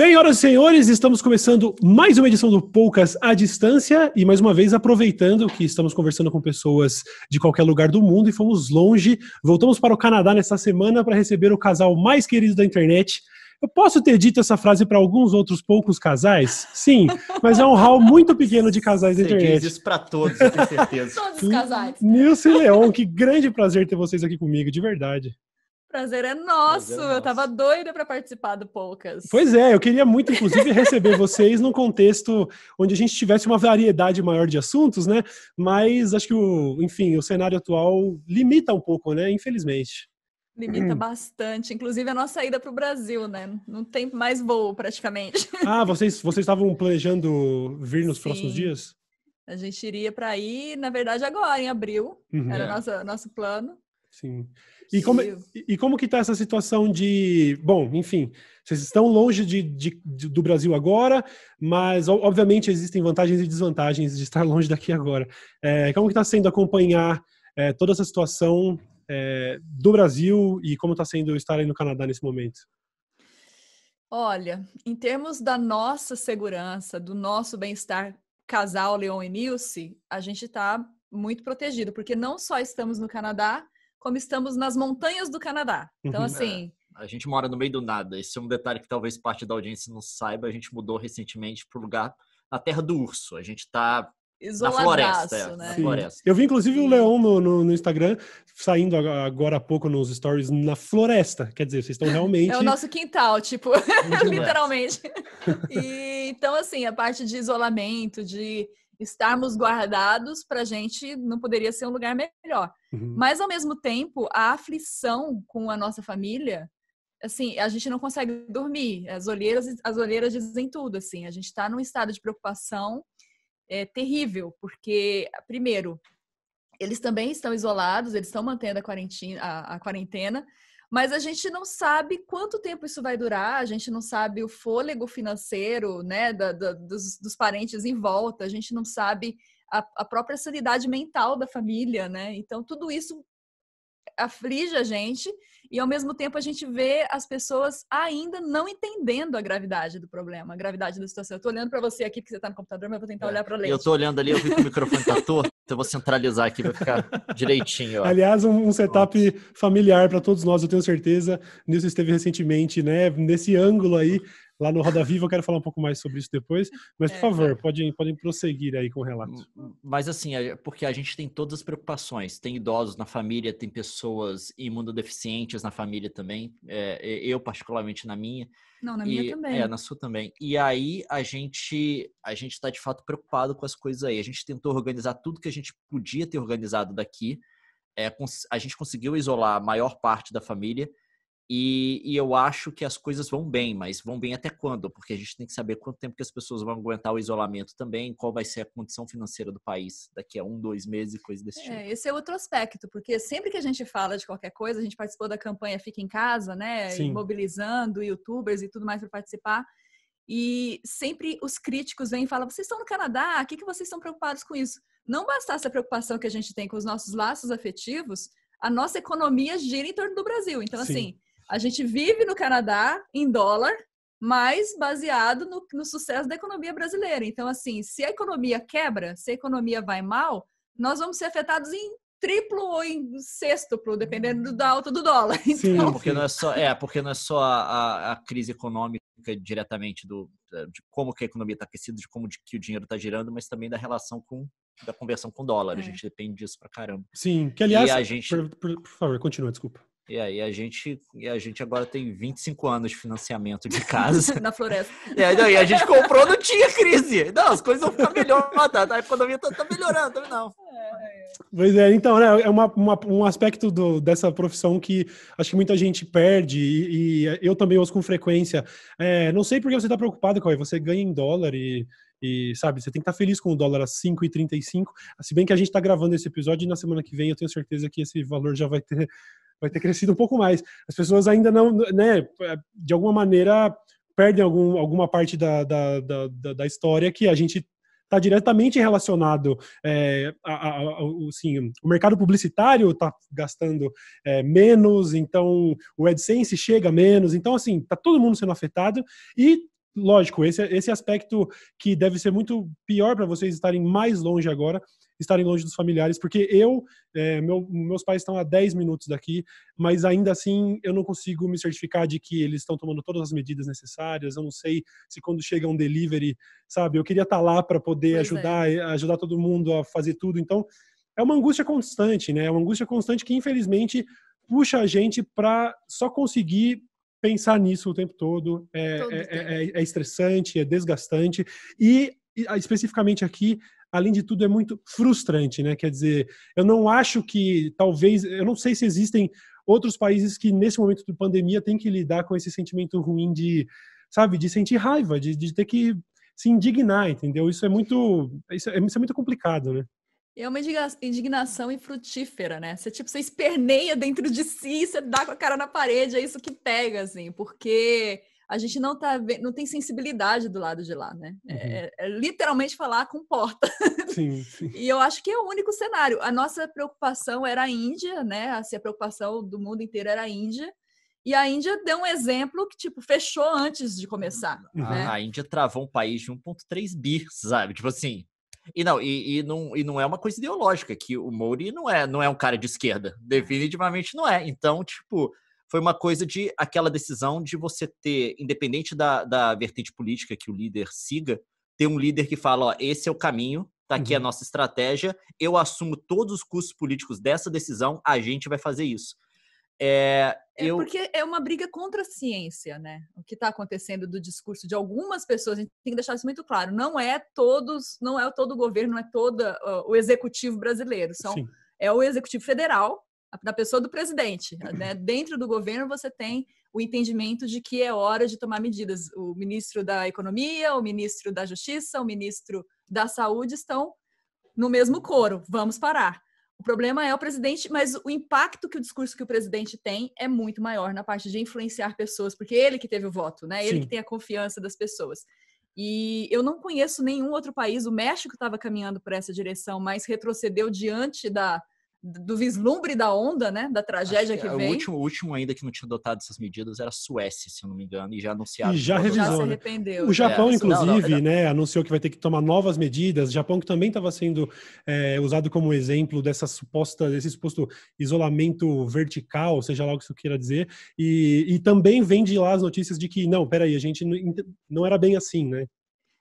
Senhoras e senhores, estamos começando mais uma edição do Poucas à Distância e mais uma vez aproveitando que estamos conversando com pessoas de qualquer lugar do mundo e fomos longe, voltamos para o Canadá nesta semana para receber o casal mais querido da internet. Eu posso ter dito essa frase para alguns outros poucos casais? Sim, mas é um hall muito pequeno de casais da internet. Você diz isso para todos, eu tenho certeza. Todos os casais. Nilson e Leon, que grande prazer ter vocês aqui comigo, de verdade. Prazer é nosso. Eu tava doida para participar do Poucas. Pois é, eu queria muito, inclusive, receber vocês num contexto onde a gente tivesse uma variedade maior de assuntos, né? Mas acho que o cenário atual limita um pouco, né? Infelizmente. Limita bastante. Inclusive a nossa ida para o Brasil, né? Não tem mais voo, praticamente. Ah, vocês estavam planejando vir nos próximos dias? A gente iria para ir, na verdade, agora, em abril. Era nosso plano. Sim. E como que tá essa situação de... Bom, enfim, vocês estão longe do Brasil agora, mas obviamente existem vantagens e desvantagens de estar longe daqui agora. Como que tá sendo acompanhar toda essa situação do Brasil e como está sendo estar aí no Canadá nesse momento? Olha, em termos da nossa segurança, do nosso bem-estar casal Leon e Nilce, a gente está muito protegido, porque não só estamos no Canadá, como estamos nas montanhas do Canadá. Então, assim... A gente mora no meio do nada. Esse é um detalhe que talvez parte da audiência não saiba. A gente mudou recentemente para o lugar, na Terra do Urso. A gente está na floresta. Né? Na floresta. Eu vi, inclusive, o Leon no Instagram, saindo agora há pouco nos stories, na floresta. Quer dizer, vocês estão realmente... É o nosso quintal, tipo, literalmente. E, então, assim, a parte de isolamento, de estarmos guardados, pra gente não poderia ser um lugar melhor. Mas, ao mesmo tempo, a aflição com a nossa família, assim, a gente não consegue dormir. As olheiras dizem tudo, assim. A gente está num estado de preocupação terrível, porque, primeiro, eles também estão isolados, eles estão mantendo a quarentena, mas a gente não sabe quanto tempo isso vai durar, a gente não sabe o fôlego financeiro, né, dos parentes em volta, a gente não sabe a própria sanidade mental da família, né? Então, tudo isso aflige a gente e, ao mesmo tempo, a gente vê as pessoas ainda não entendendo a gravidade do problema, a gravidade da situação. Eu tô olhando para você aqui, porque você tá no computador, mas eu vou tentar olhar para o Leite. Eu tô olhando ali, eu vi que o microfone tá torto, então eu vou centralizar aqui, vai ficar direitinho. Ó. Aliás, um setup familiar para todos nós, eu tenho certeza. Nilson esteve recentemente, né, nesse ângulo aí, lá no Roda Viva. Eu quero falar um pouco mais sobre isso depois, mas, por favor, podem prosseguir aí com o relato. Mas, assim, porque a gente tem todas as preocupações. Tem idosos na família, tem pessoas imunodeficientes na família também. Eu, particularmente, na minha. Não, na minha também. Na sua também. E aí, a gente está, de fato, preocupado com as coisas aí. A gente tentou organizar tudo que a gente podia ter organizado daqui. A gente conseguiu isolar a maior parte da família. E eu acho que as coisas vão bem, mas vão bem até quando? Porque a gente tem que saber quanto tempo que as pessoas vão aguentar o isolamento também, qual vai ser a condição financeira do país daqui a 1-2 meses e coisa desse tipo. Esse é outro aspecto, porque sempre que a gente fala de qualquer coisa, a gente participou da campanha Fica em Casa, né? Sim. Mobilizando youtubers e tudo mais para participar. E sempre os críticos vêm e falam, vocês estão no Canadá, o que vocês estão preocupados com isso? Não bastasse a preocupação que a gente tem com os nossos laços afetivos, a nossa economia gira em torno do Brasil. Então, Sim. assim... A gente vive no Canadá em dólar, mas baseado no sucesso da economia brasileira. Então, assim, se a economia quebra, se a economia vai mal, nós vamos ser afetados em triplo ou em sextuplo, dependendo da alta do dólar. Então... Sim, porque não é só a crise econômica diretamente de como que a economia está aquecida, de como que o dinheiro está girando, mas também da relação da conversão com o dólar. A gente depende disso pra caramba. Sim, que aliás, por favor, continua, desculpa. E aí a gente agora tem 25 anos de financiamento de casa. Na floresta. E a gente comprou, não tinha crise. Não, as coisas vão ficar melhor, a economia tá melhorando, não. Pois é, então, né, é um aspecto dessa profissão que acho que muita gente perde e eu também ouço com frequência. Não sei por que você está preocupado, Cauê, você ganha em dólar e sabe, você tem que estar feliz com o dólar a 5,35, se bem que a gente está gravando esse episódio e na semana que vem eu tenho certeza que esse valor já vai ter crescido um pouco mais. As pessoas ainda não, né, de alguma maneira perdem alguma parte da história que a gente está diretamente relacionado assim, o mercado publicitário está gastando menos, então o AdSense chega menos, então assim, está todo mundo sendo afetado e lógico, esse aspecto que deve ser muito pior para vocês estarem mais longe agora, estarem longe dos familiares, porque meus pais estão a 10 minutos daqui, mas ainda assim eu não consigo me certificar de que eles estão tomando todas as medidas necessárias, eu não sei se quando chega um delivery, sabe, eu queria estar lá para poder ajudar todo mundo a fazer tudo, então é uma angústia constante, né, é uma angústia constante que infelizmente puxa a gente para só conseguir pensar nisso o tempo todo, é estressante, é desgastante e especificamente aqui, além de tudo, é muito frustrante, né? Quer dizer, eu não acho que, talvez, eu não sei se existem outros países que, nesse momento de pandemia, têm que lidar com esse sentimento ruim de, sabe, de sentir raiva, de ter que se indignar, entendeu? Isso é muito complicado, né? É uma indignação infrutífera, né? Você esperneia dentro de si, você dá com a cara na parede, é isso que pega, assim, porque a gente não tem sensibilidade do lado de lá, né? É literalmente falar com porta. Sim, sim. E eu acho que é o único cenário. A nossa preocupação era a Índia, né? Assim, a preocupação do mundo inteiro era a Índia. E a Índia deu um exemplo que, tipo, fechou antes de começar. Né? A Índia travou um país de 1,3 bi, sabe? Tipo assim... E não é uma coisa ideológica, que o Modi não é um cara de esquerda. Definitivamente não é. Então, tipo... Foi uma coisa de aquela decisão de você ter, independente da vertente política que o líder siga, ter um líder que fala, ó, esse é o caminho, tá aqui a nossa estratégia, eu assumo todos os custos políticos dessa decisão, a gente vai fazer isso. Porque é uma briga contra a ciência, né? O que está acontecendo do discurso de algumas pessoas, a gente tem que deixar isso muito claro, não é todo o governo, não é todo o executivo brasileiro, é o executivo federal, na pessoa do presidente. Né? Dentro do governo você tem o entendimento de que é hora de tomar medidas. O ministro da Economia, o ministro da Justiça, o ministro da Saúde estão no mesmo coro. Vamos parar. O problema é o presidente, mas o impacto que o discurso que o presidente tem é muito maior na parte de influenciar pessoas, porque ele que teve o voto, né? Ele que tem a confiança das pessoas. E eu não conheço nenhum outro país, o México estava caminhando por essa direção, mas retrocedeu diante do vislumbre da onda, né? Da tragédia que vem. O último ainda que não tinha adotado essas medidas era a Suécia, se eu não me engano, e já anunciaram. E já revisou, já se né? arrependeu. O Japão, inclusive, né, anunciou que vai ter que tomar novas medidas. O Japão que também estava sendo usado como exemplo desse suposto isolamento vertical, seja lá o que isso queira dizer. E também vem de lá as notícias de que, não, peraí, a gente não era bem assim, né?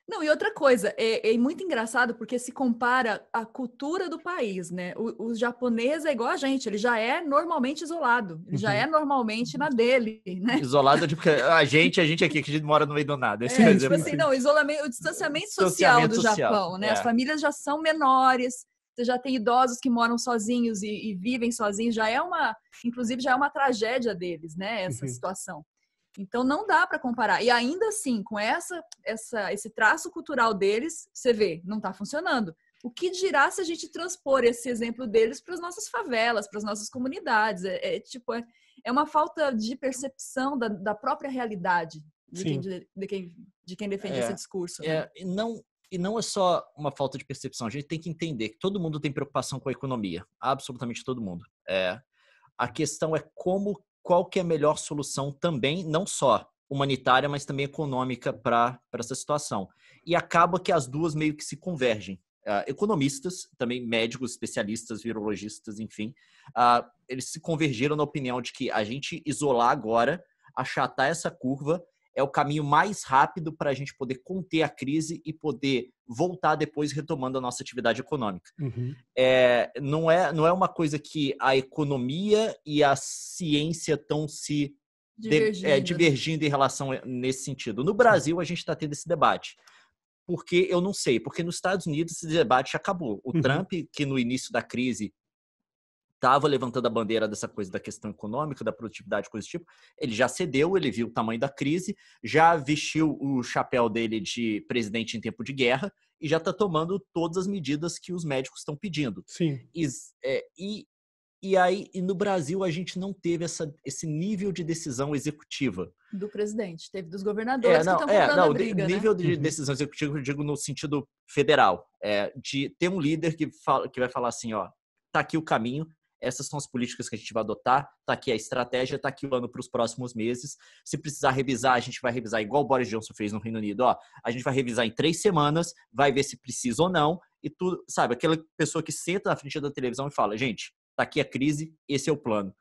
Não, e outra coisa, é muito engraçado porque se compara a cultura do país, né? O japonês é igual a gente, ele já é normalmente isolado, ele já é normalmente na dele, né? Isolado, porque a gente aqui, que a gente mora no meio do nada. Tipo assim, não, o distanciamento social do Japão, né? As famílias já são menores, você já tem idosos que moram sozinhos e vivem sozinhos, inclusive já é uma tragédia deles, né? Essa situação. Então, não dá para comparar. E ainda assim, com esse traço cultural deles, você vê, não está funcionando. O que dirá se a gente transpor esse exemplo deles para as nossas favelas, para as nossas comunidades? É uma falta de percepção da própria realidade de quem defende esse discurso. Né? E não é só uma falta de percepção. A gente tem que entender que todo mundo tem preocupação com a economia. Absolutamente todo mundo. A questão é qual que é a melhor solução também, não só humanitária, mas também econômica para essa situação. E acaba que as duas meio que se convergem. Economistas, também médicos, especialistas, virologistas, enfim, eles se convergiram na opinião de que a gente isolar agora, achatar essa curva, é o caminho mais rápido para a gente poder conter a crise e poder voltar depois retomando a nossa atividade econômica. Não é uma coisa que a economia e a ciência estão se divergindo em relação nesse sentido. No Brasil, a gente está tendo esse debate. Porque eu não sei, porque nos Estados Unidos esse debate acabou. O Trump, que no início da crise estava levantando a bandeira dessa coisa da questão econômica, da produtividade, coisa do tipo, ele já cedeu, ele viu o tamanho da crise, já vestiu o chapéu dele de presidente em tempo de guerra e já está tomando todas as medidas que os médicos estão pedindo. Sim. E no Brasil a gente não teve esse nível de decisão executiva. Do presidente, teve dos governadores que estão comprando a briga, nível de decisão executiva, eu digo no sentido federal, de ter um líder que vai falar assim, ó, tá aqui o caminho, essas são as políticas que a gente vai adotar, tá aqui a estratégia, tá aqui o plano para os próximos meses. Se precisar revisar, a gente vai revisar igual o Boris Johnson fez no Reino Unido. Ó, a gente vai revisar em 3 semanas, vai ver se precisa ou não, e tudo, sabe, aquela pessoa que senta na frente da televisão e fala, gente, tá aqui a crise, esse é o plano.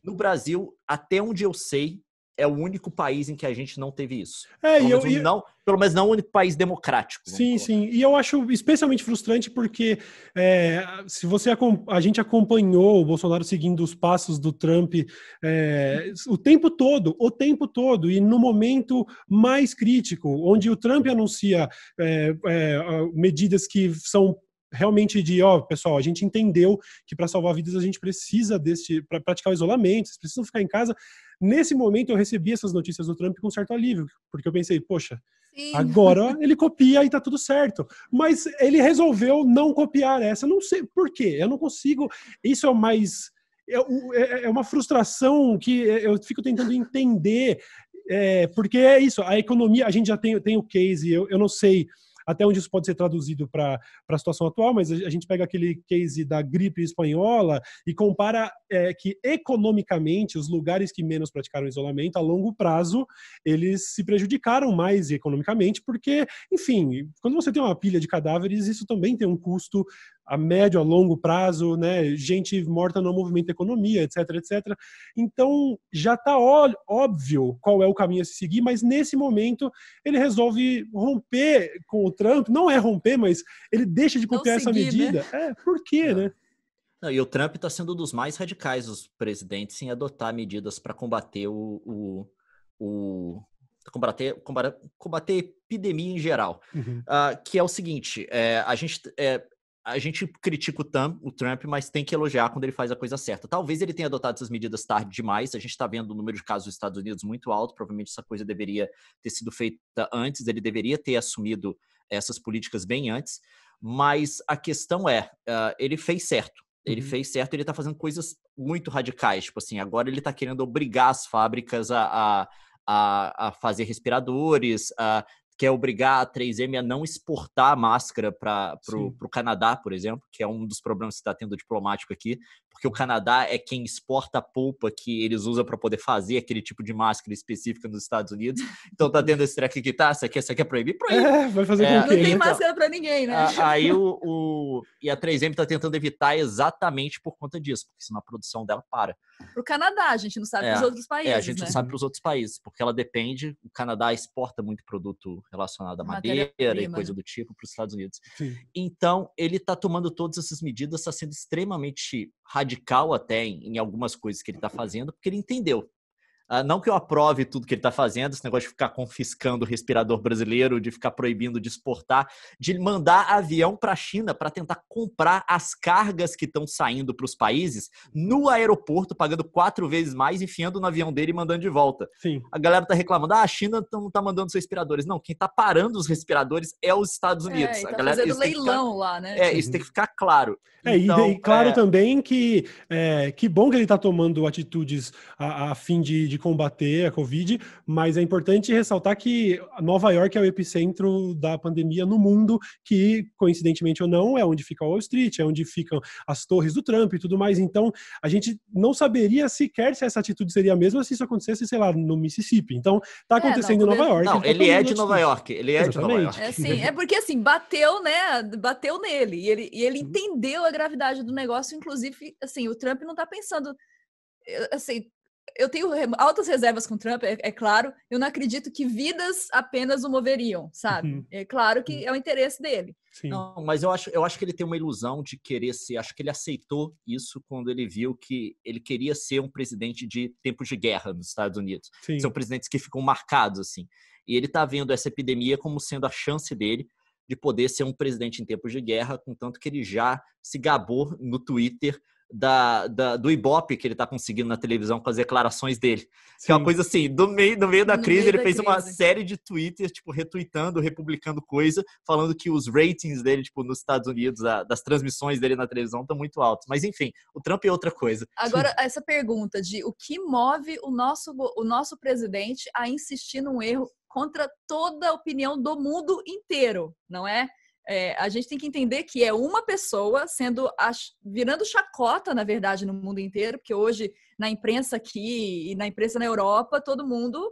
No Brasil, até onde eu sei, é o único país em que a gente não teve isso. Pelo menos não o único país democrático. Sim. E eu acho especialmente frustrante porque se a gente acompanhou o Bolsonaro seguindo os passos do Trump o tempo todo, e no momento mais crítico, onde o Trump anuncia medidas que são realmente pessoal, a gente entendeu que para salvar vidas a gente precisa para praticar o isolamento, vocês precisam ficar em casa. Nesse momento eu recebi essas notícias do Trump com certo alívio, porque eu pensei, poxa, sim, agora ele copia e tá tudo certo. Mas ele resolveu não copiar essa, não sei por quê, eu não consigo, isso é mais... É uma frustração que eu fico tentando entender, porque é isso, a economia, a gente já tem o case, eu não sei até onde isso pode ser traduzido para a situação atual, mas a gente pega aquele case da gripe espanhola e compara que economicamente os lugares que menos praticaram isolamento, a longo prazo, eles se prejudicaram mais economicamente, porque, enfim, quando você tem uma pilha de cadáveres, isso também tem um custo a médio, a longo prazo, né? Gente morta no movimento da economia, etc, etc. Então, já está óbvio qual é o caminho a se seguir, mas nesse momento ele resolve romper com o Trump. Não é romper, mas ele deixa de copiar essa medida. Né? Por quê, né? Não, e o Trump está sendo um dos mais radicais dos presidentes em adotar medidas para combater combater epidemia em geral. Que é o seguinte, a gente critica o Trump, mas tem que elogiar quando ele faz a coisa certa. Talvez ele tenha adotado essas medidas tarde demais. A gente está vendo o número de casos dos Estados Unidos muito alto. Provavelmente essa coisa deveria ter sido feita antes. Ele deveria ter assumido essas políticas bem antes. Mas a questão ele fez certo. Ele fez certo, ele está fazendo coisas muito radicais. Tipo assim, agora ele está querendo obrigar as fábricas a fazer respiradores, quer obrigar a 3M a não exportar máscara para o Canadá, por exemplo, que é um dos problemas que está tendo diplomático aqui, porque o Canadá é quem exporta a polpa que eles usam para poder fazer aquele tipo de máscara específica nos Estados Unidos. Então tá tendo esse treco aqui, tá? Você quer proibir? Proíbe. Vai fazer com o quê? Não tem máscara para ninguém, né? Aí e a 3M tá tentando evitar exatamente por conta disso, porque senão a produção dela para. Pro Canadá, a gente não sabe para os outros países, a gente não sabe para os outros países, porque ela depende, o Canadá exporta muito produto relacionado à madeira e coisa do tipo para os Estados Unidos. Sim. Então, ele está tomando todas essas medidas, está sendo extremamente radical até em algumas coisas que ele está fazendo, porque ele entendeu. Não que eu aprove tudo que ele está fazendo, esse negócio de ficar confiscando o respirador brasileiro, de ficar proibindo de exportar, de mandar avião para a China para tentar comprar as cargas que estão saindo para os países no aeroporto, pagando 4 vezes mais, enfiando no avião dele e mandando de volta. Sim. A galera está reclamando, a China não está mandando os respiradores. Não, quem está parando os respiradores é os Estados Unidos. E tá fazendo leilão lá, né? Isso tem que ficar claro. E claro também que bom que ele está tomando atitudes a fim de combater a Covid, mas é importante ressaltar que Nova York é o epicentro da pandemia no mundo, que, coincidentemente ou não, é onde fica Wall Street, é onde ficam as torres do Trump e tudo mais. Então, a gente não saberia sequer se essa atitude seria a mesma se isso acontecesse, sei lá, no Mississippi. Então, está acontecendo em Nova York. Não, ele é de Nova York. Ele é de Nova York. Porque, assim, bateu nele. E ele entendeu a gravidade do negócio. Inclusive, assim, o Trump não está pensando... Assim, eu tenho altas reservas com o Trump, é claro. Eu não acredito que vidas apenas o moveriam, sabe? É claro que é o interesse dele. Sim. Não, mas eu acho que ele tem uma ilusão de querer ser... Acho que ele aceitou isso quando ele viu que ele queria ser um presidente de tempos de guerra nos Estados Unidos. Sim. São presidentes que ficam marcados, assim. E ele está vendo essa epidemia como sendo a chance dele de poder ser um presidente em tempos de guerra, contanto que ele já se gabou no Twitter do Ibope que ele está conseguindo na televisão com as declarações dele. Sim. Que é uma coisa assim, no meio da crise, ele fez uma série de twitters, tipo, retweetando, republicando coisa, falando que os ratings dele, tipo, nos Estados Unidos, das transmissões dele na televisão estão muito altos. Mas, enfim, o Trump é outra coisa. Agora, essa pergunta de o que move o nosso presidente a insistir num erro contra toda a opinião do mundo inteiro, não é? A gente tem que entender que é uma pessoa virando chacota, na verdade, no mundo inteiro, porque hoje, na imprensa aqui e na imprensa na Europa, todo mundo...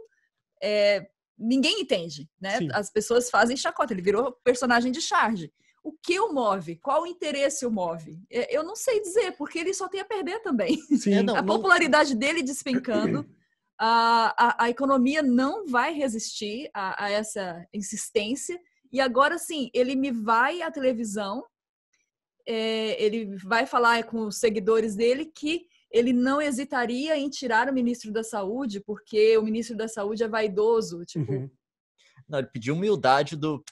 ninguém entende, né? Sim. As pessoas fazem chacota. Ele virou personagem de charge. O que o move? Qual interesse o move? Eu não sei dizer, porque ele só tem a perder também. Sim. A popularidade dele despencando, a economia não vai resistir a essa insistência. E agora, sim, ele me vai à televisão, ele vai falar com os seguidores dele que ele não hesitaria em tirar o ministro da Saúde, porque o ministro da Saúde é vaidoso, tipo... Não, ele pediu humildade do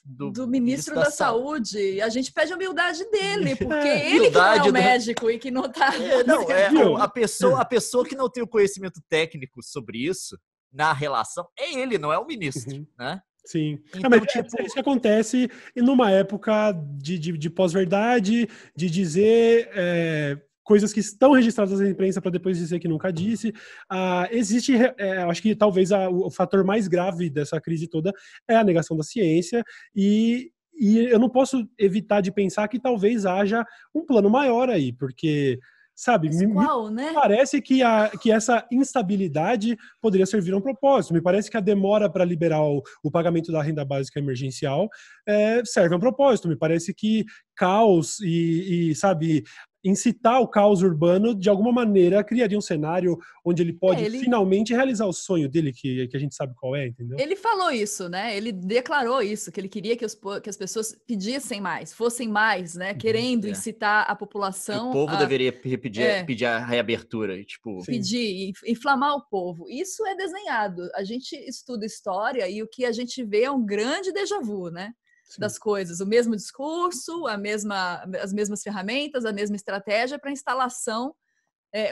ministro da Saúde. A gente pede a humildade dele, porque ele que não é o médico e que não tá... A pessoa que não tem o conhecimento técnico sobre isso, na relação, é ele, não é o ministro, né? Sim. Então, mas é isso que acontece numa época de pós-verdade, de dizer coisas que estão registradas na imprensa para depois dizer que nunca disse. Existe, acho que talvez o fator mais grave dessa crise toda é a negação da ciência e eu não posso evitar de pensar que talvez haja um plano maior aí, porque... Sabe, me parece que essa instabilidade poderia servir a um propósito. Me parece que a demora para liberar o pagamento da renda básica emergencial serve a um propósito. Me parece que caos sabe, incitar o caos urbano, de alguma maneira, criaria um cenário onde ele pode finalmente realizar o sonho dele, que a gente sabe qual é, entendeu? Ele falou isso, né? Ele declarou isso, que ele queria que as pessoas pedissem mais, fossem mais, né? Querendo incitar a população. Que o povo deveria pedir a reabertura. Tipo... Pedir, inflamar o povo. Isso é desenhado. A gente estuda história e o que a gente vê é um grande déjà vu, né? Sim. Das coisas, o mesmo discurso, as mesmas ferramentas, a mesma estratégia para instalação,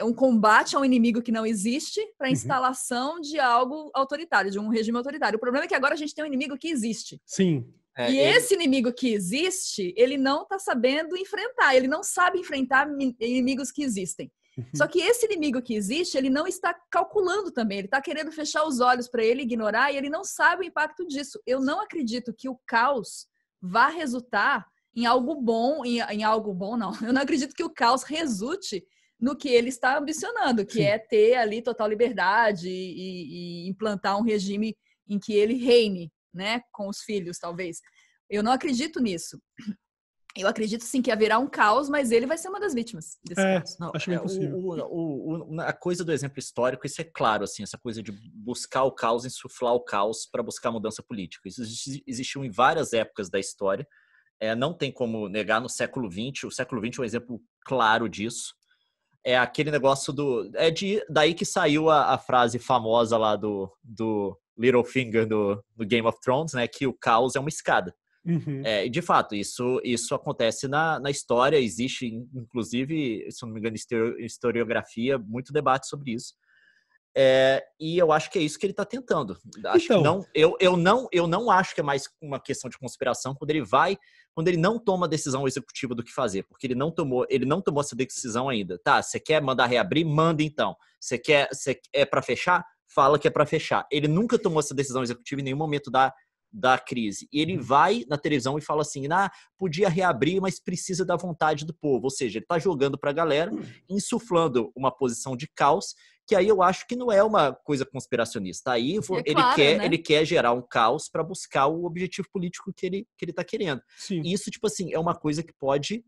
um combate a um inimigo que não existe, para instalação de algo autoritário, de um regime autoritário. O problema é que agora a gente tem um inimigo que existe. Sim. Esse inimigo que existe, ele não está sabendo enfrentar, ele não sabe enfrentar inimigos que existem. Só que esse inimigo que existe, ele não está calculando também, ele está querendo fechar os olhos para ele, ignorar, e ele não sabe o impacto disso. Eu não acredito que o caos vá resultar em algo bom, em algo bom, não. Eu não acredito que o caos resulte no que ele está ambicionando, que é ter ali total liberdade e implantar um regime em que ele reine, né, com os filhos, talvez. Eu não acredito nisso. Eu acredito, sim, que haverá um caos, mas ele vai ser uma das vítimas desse caos. Não, acho bem possível. A coisa do exemplo histórico, isso é claro, assim, essa coisa de buscar o caos, insuflar o caos para buscar mudança política. Isso existiu em várias épocas da história. Não tem como negar no século XX. O século XX é um exemplo claro disso. É aquele negócio daí que saiu a frase famosa lá do Littlefinger no Game of Thrones, né? Que o caos é uma escada. E de fato, isso acontece na história, existe, inclusive, se não me engano, historiografia, muito debate sobre isso. E eu acho que é isso que ele está tentando. Eu não acho que é mais uma questão de conspiração quando ele não toma a decisão executiva do que fazer, porque ele não tomou essa decisão ainda. Tá, você quer mandar reabrir? Manda então. Você é para fechar? Fala que é para fechar. Ele nunca tomou essa decisão executiva em nenhum momento da crise. E ele vai na televisão e fala assim, podia reabrir, mas precisa da vontade do povo. Ou seja, ele está jogando para a galera, insuflando uma posição de caos, que aí eu acho que não é uma coisa conspiracionista. Aí ele quer gerar um caos para buscar o objetivo político que ele está querendo. Sim. E isso, tipo assim, é uma coisa que pode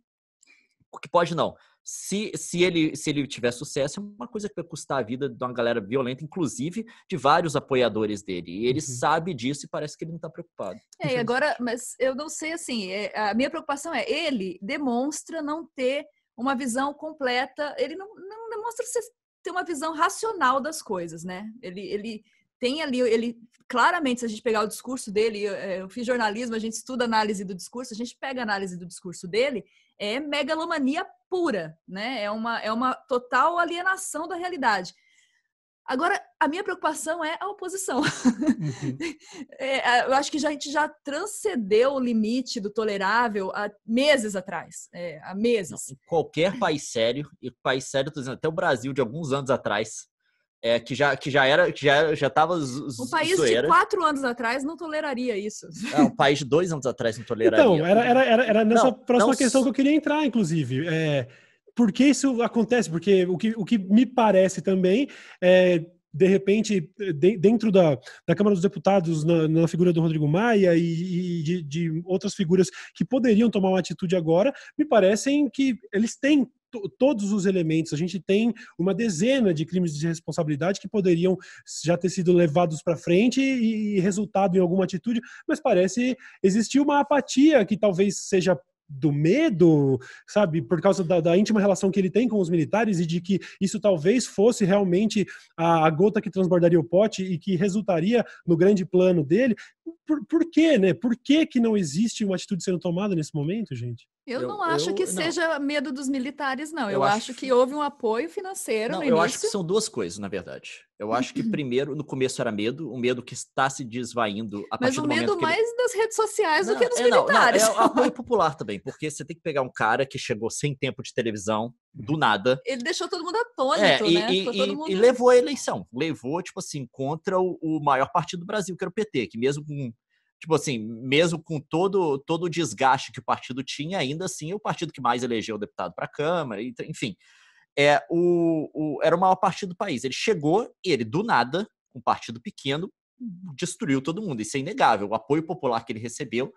não. Se ele tiver sucesso, é uma coisa que vai custar a vida de uma galera violenta, inclusive de vários apoiadores dele. E ele sabe disso e parece que ele não está preocupado. E agora, mas eu não sei, assim, a minha preocupação ele demonstra não ter uma visão completa, ele não demonstra ter uma visão racional das coisas, né? Ele tem ali, claramente, se a gente pegar o discurso dele, eu fiz jornalismo, a gente estuda análise do discurso, a gente pega a análise do discurso dele, é megalomania pura, né? É uma total alienação da realidade. Agora, a minha preocupação é a oposição. Eu acho que a gente já transcendeu o limite do tolerável há meses atrás. Há meses. Não, em qualquer país sério, tô dizendo, até o Brasil de alguns anos atrás, já estava Um país de 4 anos atrás não toleraria isso. Um país de 2 anos atrás não toleraria. Então, era nessa próxima questão que eu queria entrar, inclusive. Por que isso acontece? Porque o que me parece também é, de repente, dentro da Câmara dos Deputados, na figura do Rodrigo Maia e de outras figuras que poderiam tomar uma atitude agora, me parecem que eles têm todos os elementos. A gente tem uma dezena de crimes de responsabilidade que poderiam já ter sido levados para frente e resultado em alguma atitude, mas parece existir uma apatia que talvez seja do medo, sabe, por causa da íntima relação que ele tem com os militares e de que isso talvez fosse realmente a gota que transbordaria o pote e que resultaria no grande plano dele. Por quê, né? Por que não existe uma atitude sendo tomada nesse momento, gente? Eu não acho que seja medo dos militares, não. Eu acho que houve um apoio financeiro no início. Eu acho que são duas coisas, na verdade. Eu acho que, primeiro, no começo era medo, o medo que está se desvaindo a partir do momento que... Mas o medo mais das redes sociais do que dos militares. É o apoio popular também, porque você tem que pegar um cara que chegou sem tempo de televisão, do nada. Ele deixou todo mundo atônito, né? E levou a eleição. Levou, tipo assim, contra o maior partido do Brasil, que era o PT, que mesmo com... Tipo assim, mesmo com todo o desgaste que o partido tinha, ainda assim é o partido que mais elegeu o deputado para a Câmara, enfim. Era o maior partido do país. Ele chegou e ele, do nada, um partido pequeno, destruiu todo mundo. Isso é inegável. O apoio popular que ele recebeu,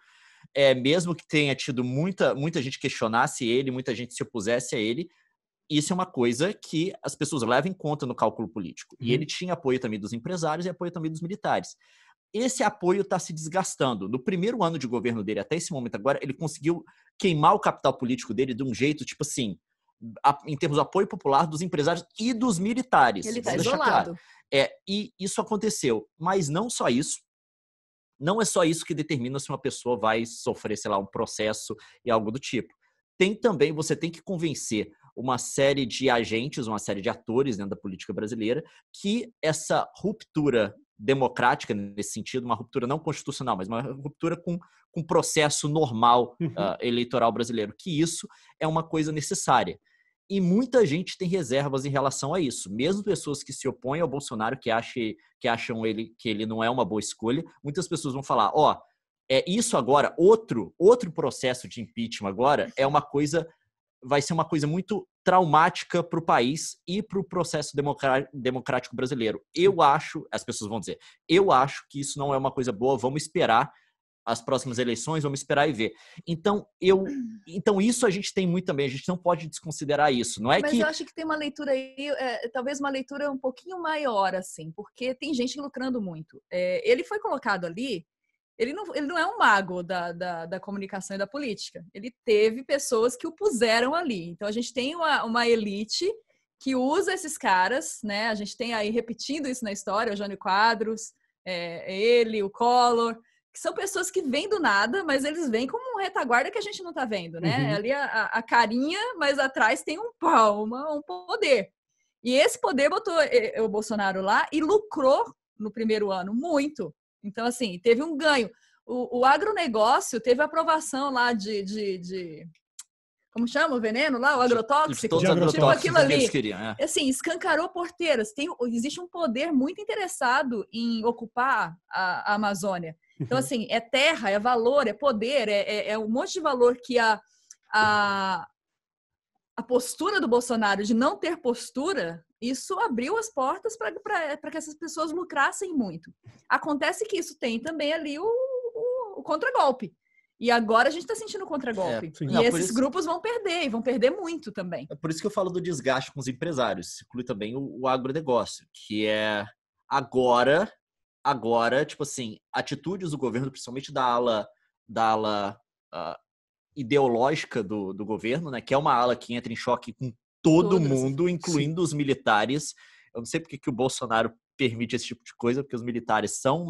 mesmo que tenha tido muita gente questionasse ele, muita gente se opusesse a ele, isso é uma coisa que as pessoas levam em conta no cálculo político. E ele tinha apoio também dos empresários e apoio também dos militares. Esse apoio está se desgastando. No primeiro ano de governo dele, até esse momento agora, ele conseguiu queimar o capital político dele de um jeito, tipo assim, em termos de apoio popular dos empresários e dos militares. Ele está isolado. Claro. E isso aconteceu. Mas não só isso. Não é só isso que determina se uma pessoa vai sofrer, sei lá, um processo e algo do tipo. Tem também, você tem que convencer uma série de agentes, uma série de atores dentro da política brasileira que essa ruptura democrática nesse sentido, uma ruptura não constitucional, mas uma ruptura com o processo normal eleitoral brasileiro, que isso é uma coisa necessária. E muita gente tem reservas em relação a isso. Mesmo pessoas que se opõem ao Bolsonaro, que acham que ele não é uma boa escolha, muitas pessoas vão falar, isso agora, outro processo de impeachment agora, vai ser uma coisa muito traumática para o país e para o processo democrático brasileiro. As pessoas vão dizer, eu acho que isso não é uma coisa boa, vamos esperar as próximas eleições, vamos esperar e ver. Então isso a gente tem muito também, a gente não pode desconsiderar isso. Não é Mas eu acho que tem uma leitura aí, talvez uma leitura um pouquinho maior, assim, porque tem gente lucrando muito. Ele foi colocado ali. Ele não é um mago da comunicação e da política. Ele teve pessoas que o puseram ali. Então, a gente tem uma elite que usa esses caras, né? A gente tem aí, repetindo isso na história, o Jânio Quadros, ele, o Collor, que são pessoas que vêm do nada, mas eles vêm como um retaguarda que a gente não tá vendo, né? Ali a carinha, mas atrás tem um poder. E esse poder botou o Bolsonaro lá e lucrou no primeiro ano muito. Então, assim, teve um ganho. O agronegócio teve aprovação lá de como chama o veneno lá? O agrotóxico? Tipo aquilo ali. Assim, escancarou porteiras. Existe um poder muito interessado em ocupar a Amazônia. Então, assim, é terra, é valor, é poder, é um monte de valor que a postura do Bolsonaro de não ter postura, isso abriu as portas para que essas pessoas lucrassem muito. Acontece que isso tem também ali o contragolpe. E agora a gente está sentindo o contragolpe. E esses grupos vão perder, e vão perder muito também. É por isso que eu falo do desgaste com os empresários. Isso inclui também o agronegócio, que é agora, tipo assim, atitudes do governo, principalmente da ala ideológica do governo, né, que é uma ala que entra em choque com todo mundo, incluindo os militares. Eu não sei porque que o Bolsonaro permite esse tipo de coisa, porque os militares são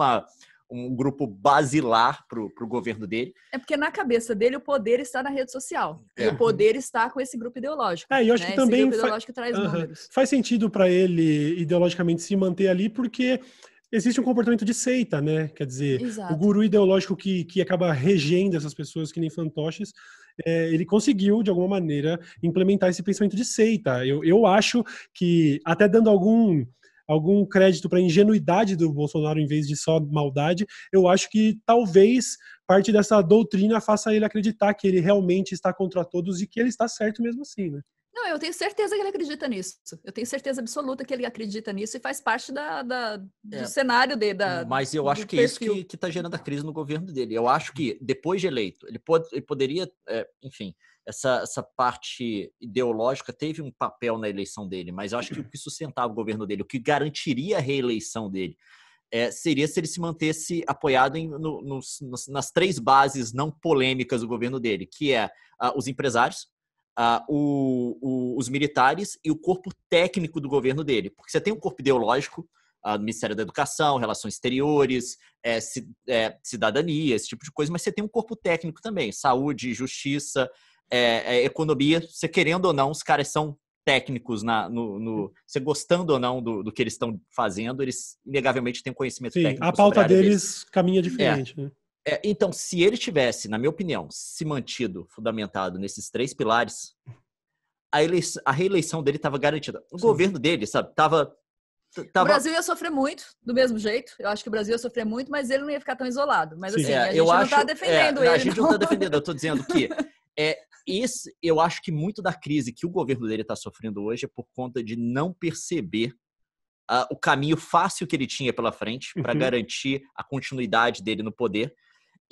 um grupo basilar para o governo dele. É porque na cabeça dele o poder está na rede social. E o poder está com esse grupo ideológico. E eu acho que também esse grupo ideológico traz números. Faz sentido para ele ideologicamente se manter ali, porque existe um comportamento de seita, né? Quer dizer, Exato. O guru ideológico que acaba regendo essas pessoas que nem fantoches, ele conseguiu, de alguma maneira, implementar esse pensamento de seita. Eu acho que, até dando algum crédito para a ingenuidade do Bolsonaro em vez de só maldade, eu acho que talvez parte dessa doutrina faça ele acreditar que ele realmente está contra todos e que ele está certo mesmo assim, né? Não, eu tenho certeza que ele acredita nisso. Eu tenho certeza absoluta que ele acredita nisso e faz parte do cenário dele. Mas eu acho que é isso que está gerando a crise no governo dele. Eu acho que, depois de eleito, ele poderia, enfim, essa parte ideológica teve um papel na eleição dele, mas eu acho que o que sustentava o governo dele, o que garantiria a reeleição dele, seria se ele se mantesse apoiado nas 3 bases não polêmicas do governo dele, que é os empresários, os militares e o corpo técnico do governo dele. Porque você tem um corpo ideológico, do Ministério da Educação, Relações Exteriores, cidadania, esse tipo de coisa, mas você tem um corpo técnico também, saúde, justiça, economia. Você querendo ou não, os caras são técnicos, você gostando ou não do que eles estão fazendo, eles inegavelmente têm conhecimento técnico. A pauta deles caminha diferente, né? Então, se ele tivesse, na minha opinião, se mantido fundamentado nesses 3 pilares, a reeleição dele estava garantida. O governo dele, sabe, O Brasil ia sofrer muito, do mesmo jeito. Eu acho que o Brasil ia sofrer muito, mas ele não ia ficar tão isolado. Mas assim, a gente não está defendendo ele. A gente não está defendendo, eu estou dizendo que eu acho que muito da crise que o governo dele está sofrendo hoje é por conta de não perceber o caminho fácil que ele tinha pela frente para garantir a continuidade dele no poder.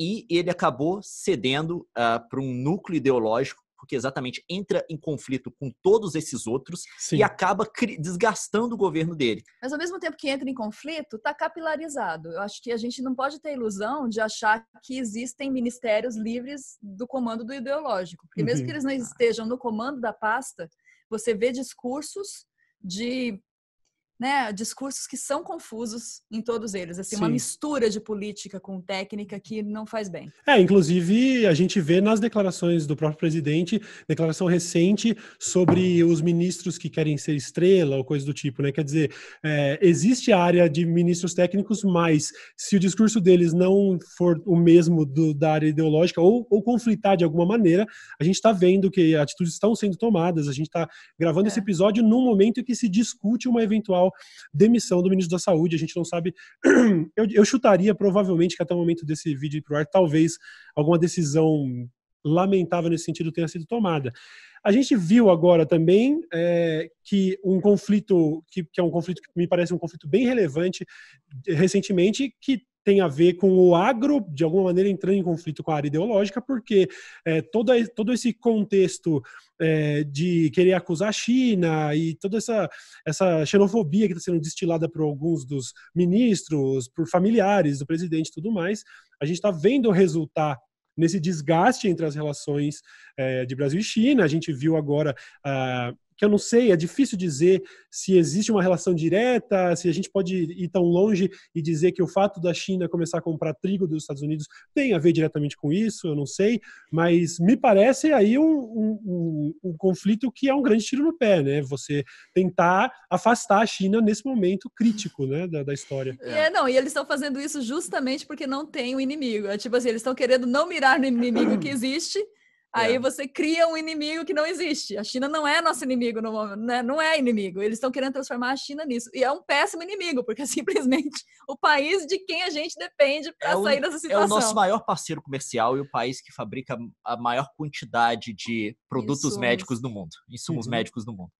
E ele acabou cedendo para um núcleo ideológico, porque exatamente entra em conflito com todos esses outros e acaba desgastando o governo dele. Mas ao mesmo tempo que entra em conflito, está capilarizado. Eu acho que a gente não pode ter ilusão de achar que existem ministérios livres do comando do ideológico. Porque mesmo que eles não estejam no comando da pasta, você vê discursos discursos que são confusos em todos eles, assim, uma mistura de política com técnica que não faz bem. Inclusive a gente vê nas declarações do próprio presidente, declaração recente sobre os ministros que querem ser estrela ou coisa do tipo, né? Quer dizer, existe a área de ministros técnicos, mas se o discurso deles não for o mesmo da área ideológica ou conflitar de alguma maneira, a gente está vendo que atitudes estão sendo tomadas, a gente está gravando esse episódio num momento em que se discute uma eventual demissão do ministro da Saúde. A gente não sabe, eu chutaria provavelmente que até o momento desse vídeo ir pro ar, talvez alguma decisão lamentável nesse sentido tenha sido tomada. A gente viu agora também que um conflito, que é um conflito que me parece um conflito bem relevante recentemente, que tem a ver com o agro, de alguma maneira, entrando em conflito com a área ideológica, porque todo esse contexto de querer acusar a China e toda essa xenofobia que está sendo destilada por alguns dos ministros, por familiares do presidente e tudo mais, a gente está vendo resultar nesse desgaste entre as relações de Brasil e China. A gente viu agora que eu não sei, é difícil dizer se existe uma relação direta, se a gente pode ir tão longe e dizer que o fato da China começar a comprar trigo dos Estados Unidos tem a ver diretamente com isso, eu não sei, mas me parece aí um conflito que é um grande tiro no pé, né? Você tentar afastar a China nesse momento crítico, né, da história. E eles estão fazendo isso justamente porque não tem o inimigo. Tipo assim, eles estão querendo não mirar no inimigo que existe. Aí você cria um inimigo que não existe. A China não é nosso inimigo no momento, né? Não é inimigo. Eles estão querendo transformar a China nisso. E é um péssimo inimigo, porque é simplesmente o país de quem a gente depende para sair dessa situação. É o nosso maior parceiro comercial e o país que fabrica a maior quantidade de produtos médicos do mundo, insumos médicos do mundo.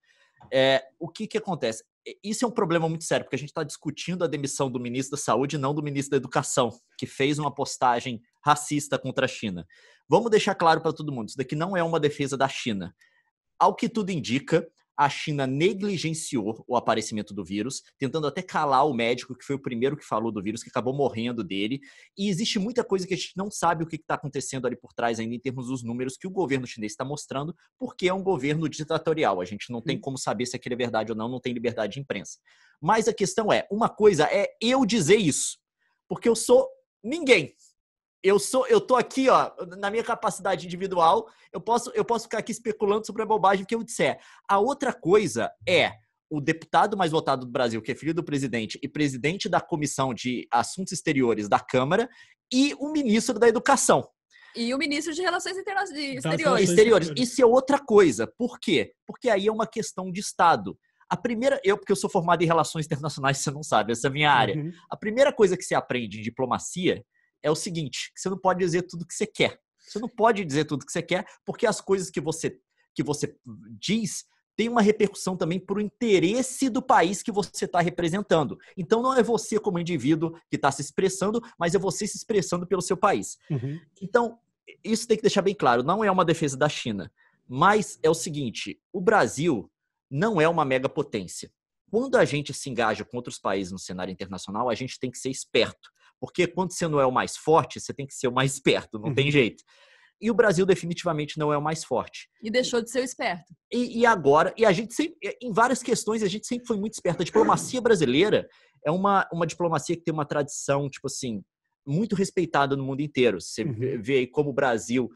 O que acontece? Isso é um problema muito sério, porque a gente está discutindo a demissão do ministro da Saúde e não do ministro da Educação, que fez uma postagem racista contra a China. Vamos deixar claro para todo mundo, isso daqui não é uma defesa da China. Ao que tudo indica, a China negligenciou o aparecimento do vírus, tentando até calar o médico, que foi o primeiro que falou do vírus, que acabou morrendo dele. E existe muita coisa que a gente não sabe o que está acontecendo ali por trás ainda, em termos dos números que o governo chinês está mostrando, porque é um governo ditatorial. A gente não tem como saber se aquilo é verdade ou não, não tem liberdade de imprensa. Mas a questão uma coisa é eu dizer isso, porque eu sou ninguém. Eu tô aqui, na minha capacidade individual, eu posso ficar aqui especulando sobre a bobagem que eu disser. A outra coisa é o deputado mais votado do Brasil, que é filho do presidente e presidente da Comissão de Assuntos Exteriores da Câmara, e o ministro da Educação. E o ministro de Relações Exteriores. Isso é outra coisa. Por quê? Porque aí é uma questão de Estado. Porque eu sou formado em relações internacionais, você não sabe, essa é a minha área. A primeira coisa que você aprende em diplomacia é o seguinte, que você não pode dizer tudo que você quer. Você não pode dizer tudo que você quer, porque as coisas que você diz tem uma repercussão também para o interesse do país que você está representando. Então, não é você como indivíduo que está se expressando, mas é você se expressando pelo seu país. Então, isso tem que deixar bem claro, não é uma defesa da China, mas é o seguinte, o Brasil não é uma megapotência. Quando a gente se engaja com outros países no cenário internacional, a gente tem que ser esperto, porque quando você não é o mais forte, você tem que ser o mais esperto, não tem jeito. E o Brasil definitivamente não é o mais forte. E deixou de ser o esperto. E agora, a gente sempre, em várias questões, a gente sempre foi muito esperto. A diplomacia brasileira é uma diplomacia que tem uma tradição, tipo assim, muito respeitada no mundo inteiro. Você vê aí como o Brasil,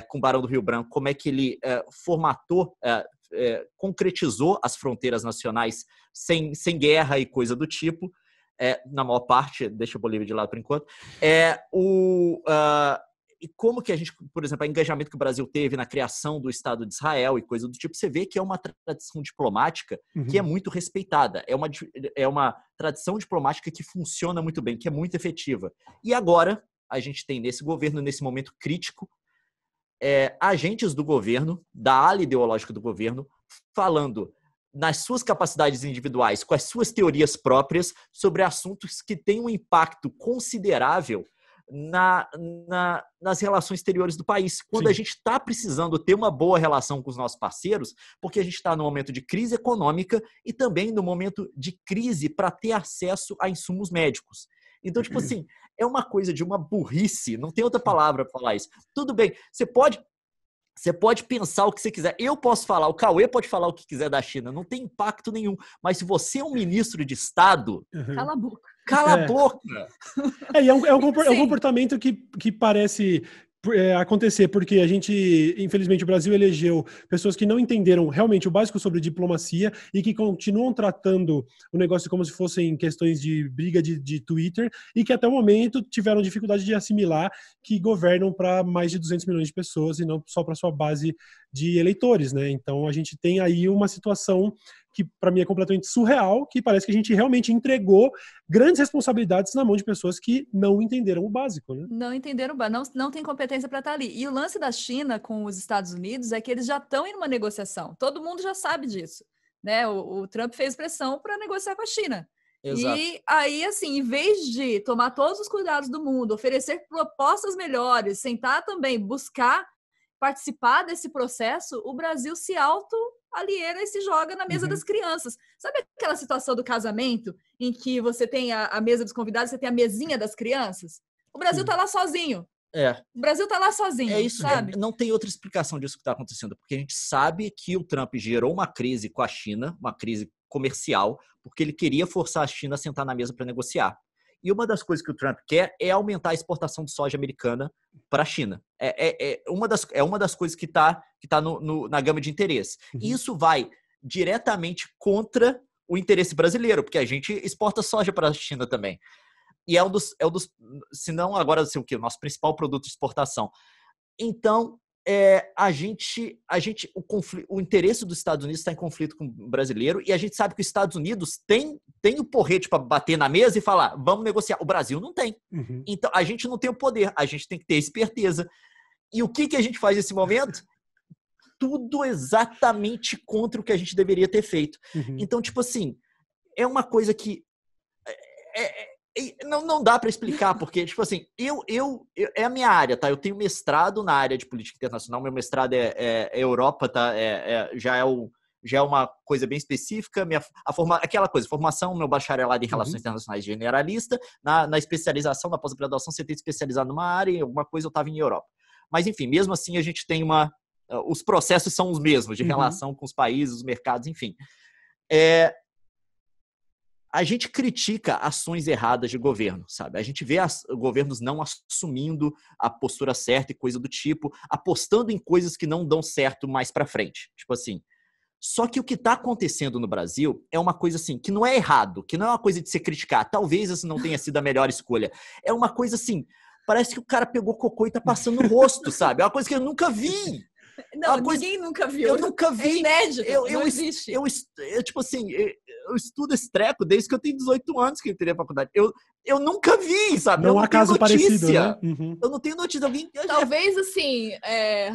com o Barão do Rio Branco, como é que ele formatou, concretizou as fronteiras nacionais sem guerra e coisa do tipo. Na maior parte, deixa a Bolívia de lado por enquanto. E como que a gente, por exemplo, o engajamento que o Brasil teve na criação do Estado de Israel e coisa do tipo, você vê que é uma tradição diplomática que é muito respeitada. É uma tradição diplomática que funciona muito bem, que é muito efetiva. E agora, a gente tem nesse governo, nesse momento crítico, agentes do governo, da ala ideológica do governo, falando nas suas capacidades individuais, com as suas teorias próprias, sobre assuntos que têm um impacto considerável nas relações exteriores do país. Quando a gente está precisando ter uma boa relação com os nossos parceiros, porque a gente está no momento de crise econômica e também no momento de crise para ter acesso a insumos médicos. Então, tipo assim, é uma coisa de uma burrice, não tem outra palavra para falar isso. Tudo bem, você pode pensar o que você quiser. Eu posso falar, o Cauê pode falar o que quiser da China, não tem impacto nenhum. Mas se você é um ministro de Estado... Cala a boca. Cala a boca! É um comportamento que parece acontecer, porque a gente, infelizmente, o Brasil elegeu pessoas que não entenderam realmente o básico sobre diplomacia e que continuam tratando o negócio como se fossem questões de briga de Twitter e que até o momento tiveram dificuldade de assimilar que governam para mais de 200 milhões de pessoas e não só para sua base de eleitores, né? Então a gente tem aí uma situação que para mim é completamente surreal, que parece que a gente realmente entregou grandes responsabilidades na mão de pessoas que não entenderam o básico, né? Não entenderam o básico, não tem competência para estar ali. E o lance da China com os Estados Unidos é que eles já estão em uma negociação. Todo mundo já sabe disso, né? O Trump fez pressão para negociar com a China. Exato. E aí, assim, em vez de tomar todos os cuidados do mundo, oferecer propostas melhores, sentar também, buscar participar desse processo, o Brasil se aliena e se joga na mesa das crianças. Sabe aquela situação do casamento em que você tem a mesa dos convidados, você tem a mesinha das crianças? O Brasil está lá sozinho. O Brasil está lá sozinho. É isso, sabe? Não tem outra explicação disso que está acontecendo, porque a gente sabe que o Trump gerou uma crise com a China, uma crise comercial, porque ele queria forçar a China a sentar na mesa para negociar. E uma das coisas que o Trump quer é aumentar a exportação de soja americana para a China. É uma das coisas que tá na gama de interesse. E isso vai diretamente contra o interesse brasileiro, porque a gente exporta soja para a China também. E é um dos se não agora, assim, o nosso principal produto de exportação. Então, o interesse dos Estados Unidos está em conflito com o brasileiro, e a gente sabe que os Estados Unidos tem o porrete para bater na mesa e falar, vamos negociar. O Brasil não tem. Então, a gente não tem o poder, a gente tem que ter esperteza. E o que a gente faz nesse momento? Tudo exatamente contra o que a gente deveria ter feito. Então, tipo assim, é uma coisa que não dá para explicar, porque, tipo assim, é a minha área, tá? Eu tenho mestrado na área de política internacional, meu mestrado é Europa, tá? Já é uma coisa bem específica. Aquela coisa, formação, meu bacharelado em Relações Internacionais generalista, na especialização, na pós-graduação, você tem que especializar numa área, e alguma coisa eu estava em Europa. Mas, enfim, mesmo assim, a gente tem os processos são os mesmos, de relação com os países, os mercados, enfim. A gente critica ações erradas de governo, sabe? A gente vê governos não assumindo a postura certa e coisa do tipo, apostando em coisas que não dão certo mais pra frente. Tipo assim. Só que o que está acontecendo no Brasil é uma coisa assim, que não é errado, que não é uma coisa de se criticar. Talvez essa não tenha sido a melhor escolha. É uma coisa assim, parece que o cara pegou cocô e tá passando no rosto, sabe? É uma coisa que eu nunca vi. Não, ninguém nunca viu. Eu nunca vi. É inédito, não existe. Tipo assim, eu estudo esse treco desde que eu tenho 18 anos que eu entrei na faculdade. Eu nunca vi, sabe? Não há caso parecido, né? Uhum. Eu não tenho notícia. Talvez, assim,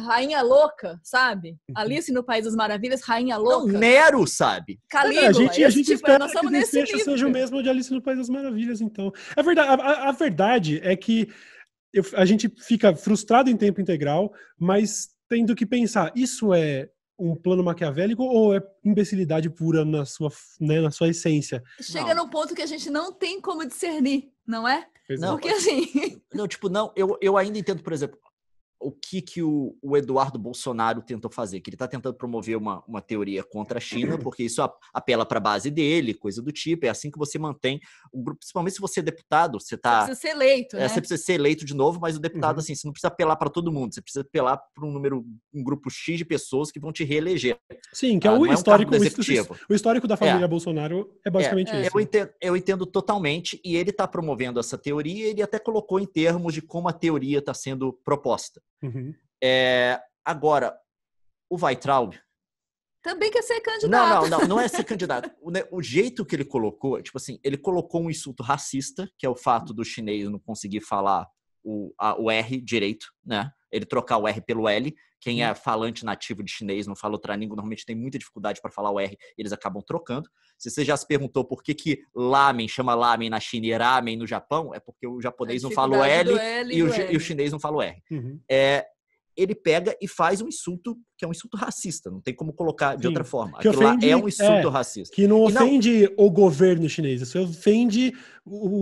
Rainha Louca, sabe? Alice no País das Maravilhas, Rainha Louca. Não, Nero, sabe? A Calígula. gente espera nós que o estamos nesse desfecho nível. seja o mesmo de Alice no País das Maravilhas, então. A verdade é que a gente fica frustrado em tempo integral, mas tendo que pensar, isso é um plano maquiavélico ou é imbecilidade pura na sua essência? Chega no ponto que a gente não tem como discernir, não é? Não, porque assim... Não, tipo, não, eu ainda entendo, por exemplo, o que o Eduardo Bolsonaro tentou fazer, que ele está tentando promover uma teoria contra a China, porque isso apela para a base dele, coisa do tipo, é assim que você mantém o grupo, principalmente se você é deputado, você precisa ser eleito, né? Você precisa ser eleito de novo, mas o deputado, assim, você não precisa apelar para todo mundo, você precisa apelar para um grupo X de pessoas que vão te reeleger. Sim, que é o histórico do executivo. O histórico da família Bolsonaro é basicamente isso. Eu entendo totalmente, e ele está promovendo essa teoria, ele até colocou em termos de como a teoria está sendo proposta. Uhum. Agora, o Weintraub também quer ser candidato. Não é ser candidato. O jeito que ele colocou, tipo assim, ele colocou um insulto racista, que é o fato do chinês não conseguir falar o R direito, né? Ele trocar o R pelo L. Quem é falante nativo de chinês, não fala outra língua, normalmente tem muita dificuldade para falar o R, eles acabam trocando. Se você já se perguntou por que lamen chama lamen na China e ramen no Japão, é porque o japonês não fala o L e o chinês não fala o R. Uhum. Ele pega e faz um insulto que é um insulto racista, não tem como colocar de outra forma. Que Aquilo ofende, lá é um insulto racista. Que não ofende o governo chinês, isso ofende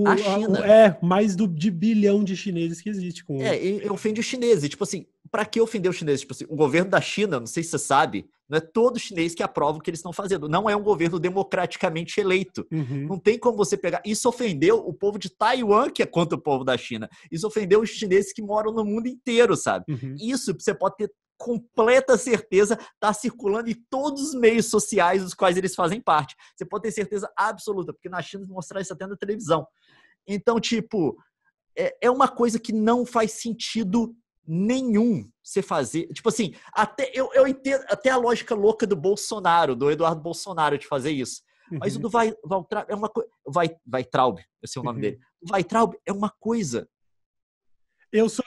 a China. Mais de bilhão de chineses que existe. E ofende os chineses. Tipo assim, pra que ofender os chineses? Tipo assim, o governo da China, não sei se você sabe, não é todo chinês que aprova o que eles estão fazendo. Não é um governo democraticamente eleito. Uhum. Não tem como você pegar... Isso ofendeu o povo de Taiwan, que é contra o povo da China. Isso ofendeu os chineses que moram no mundo inteiro, sabe? Uhum. Isso você pode ter completa certeza, tá circulando em todos os meios sociais dos quais eles fazem parte. Você pode ter certeza absoluta, porque na China mostrar isso até na televisão. Então, tipo, é uma coisa que não faz sentido nenhum você fazer. Tipo assim, eu entendo até a lógica louca do Bolsonaro, do Eduardo Bolsonaro, de fazer isso. Uhum. Mas o do Weintraub é uma coisa. Weintraub, esse é o nome dele. O Weintraub é uma coisa. Eu sou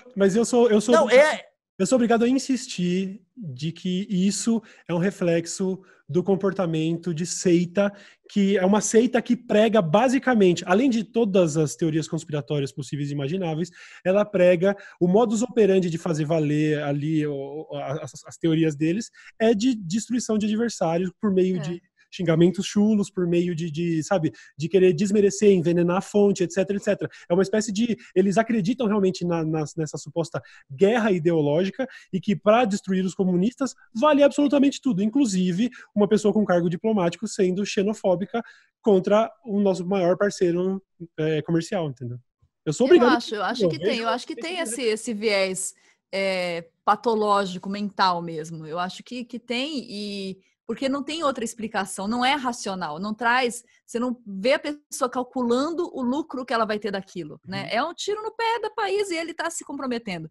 obrigado a insistir de que isso é um reflexo do comportamento de seita, que é uma seita que prega basicamente, além de todas as teorias conspiratórias possíveis e imagináveis, ela prega o modus operandi de fazer valer ali as teorias deles é de destruição de adversários por meio de xingamentos chulos, por meio de querer desmerecer, envenenar a fonte, etc, etc. É uma espécie de... Eles acreditam realmente nessa suposta guerra ideológica e que para destruir os comunistas vale absolutamente tudo, inclusive uma pessoa com cargo diplomático sendo xenofóbica contra o nosso maior parceiro comercial, entendeu? Eu sou obrigado... Eu acho que tem esse viés patológico, mental mesmo. Eu acho que tem porque não tem outra explicação, não é racional, você não vê a pessoa calculando o lucro que ela vai ter daquilo, né? É um tiro no pé do país e ele está se comprometendo.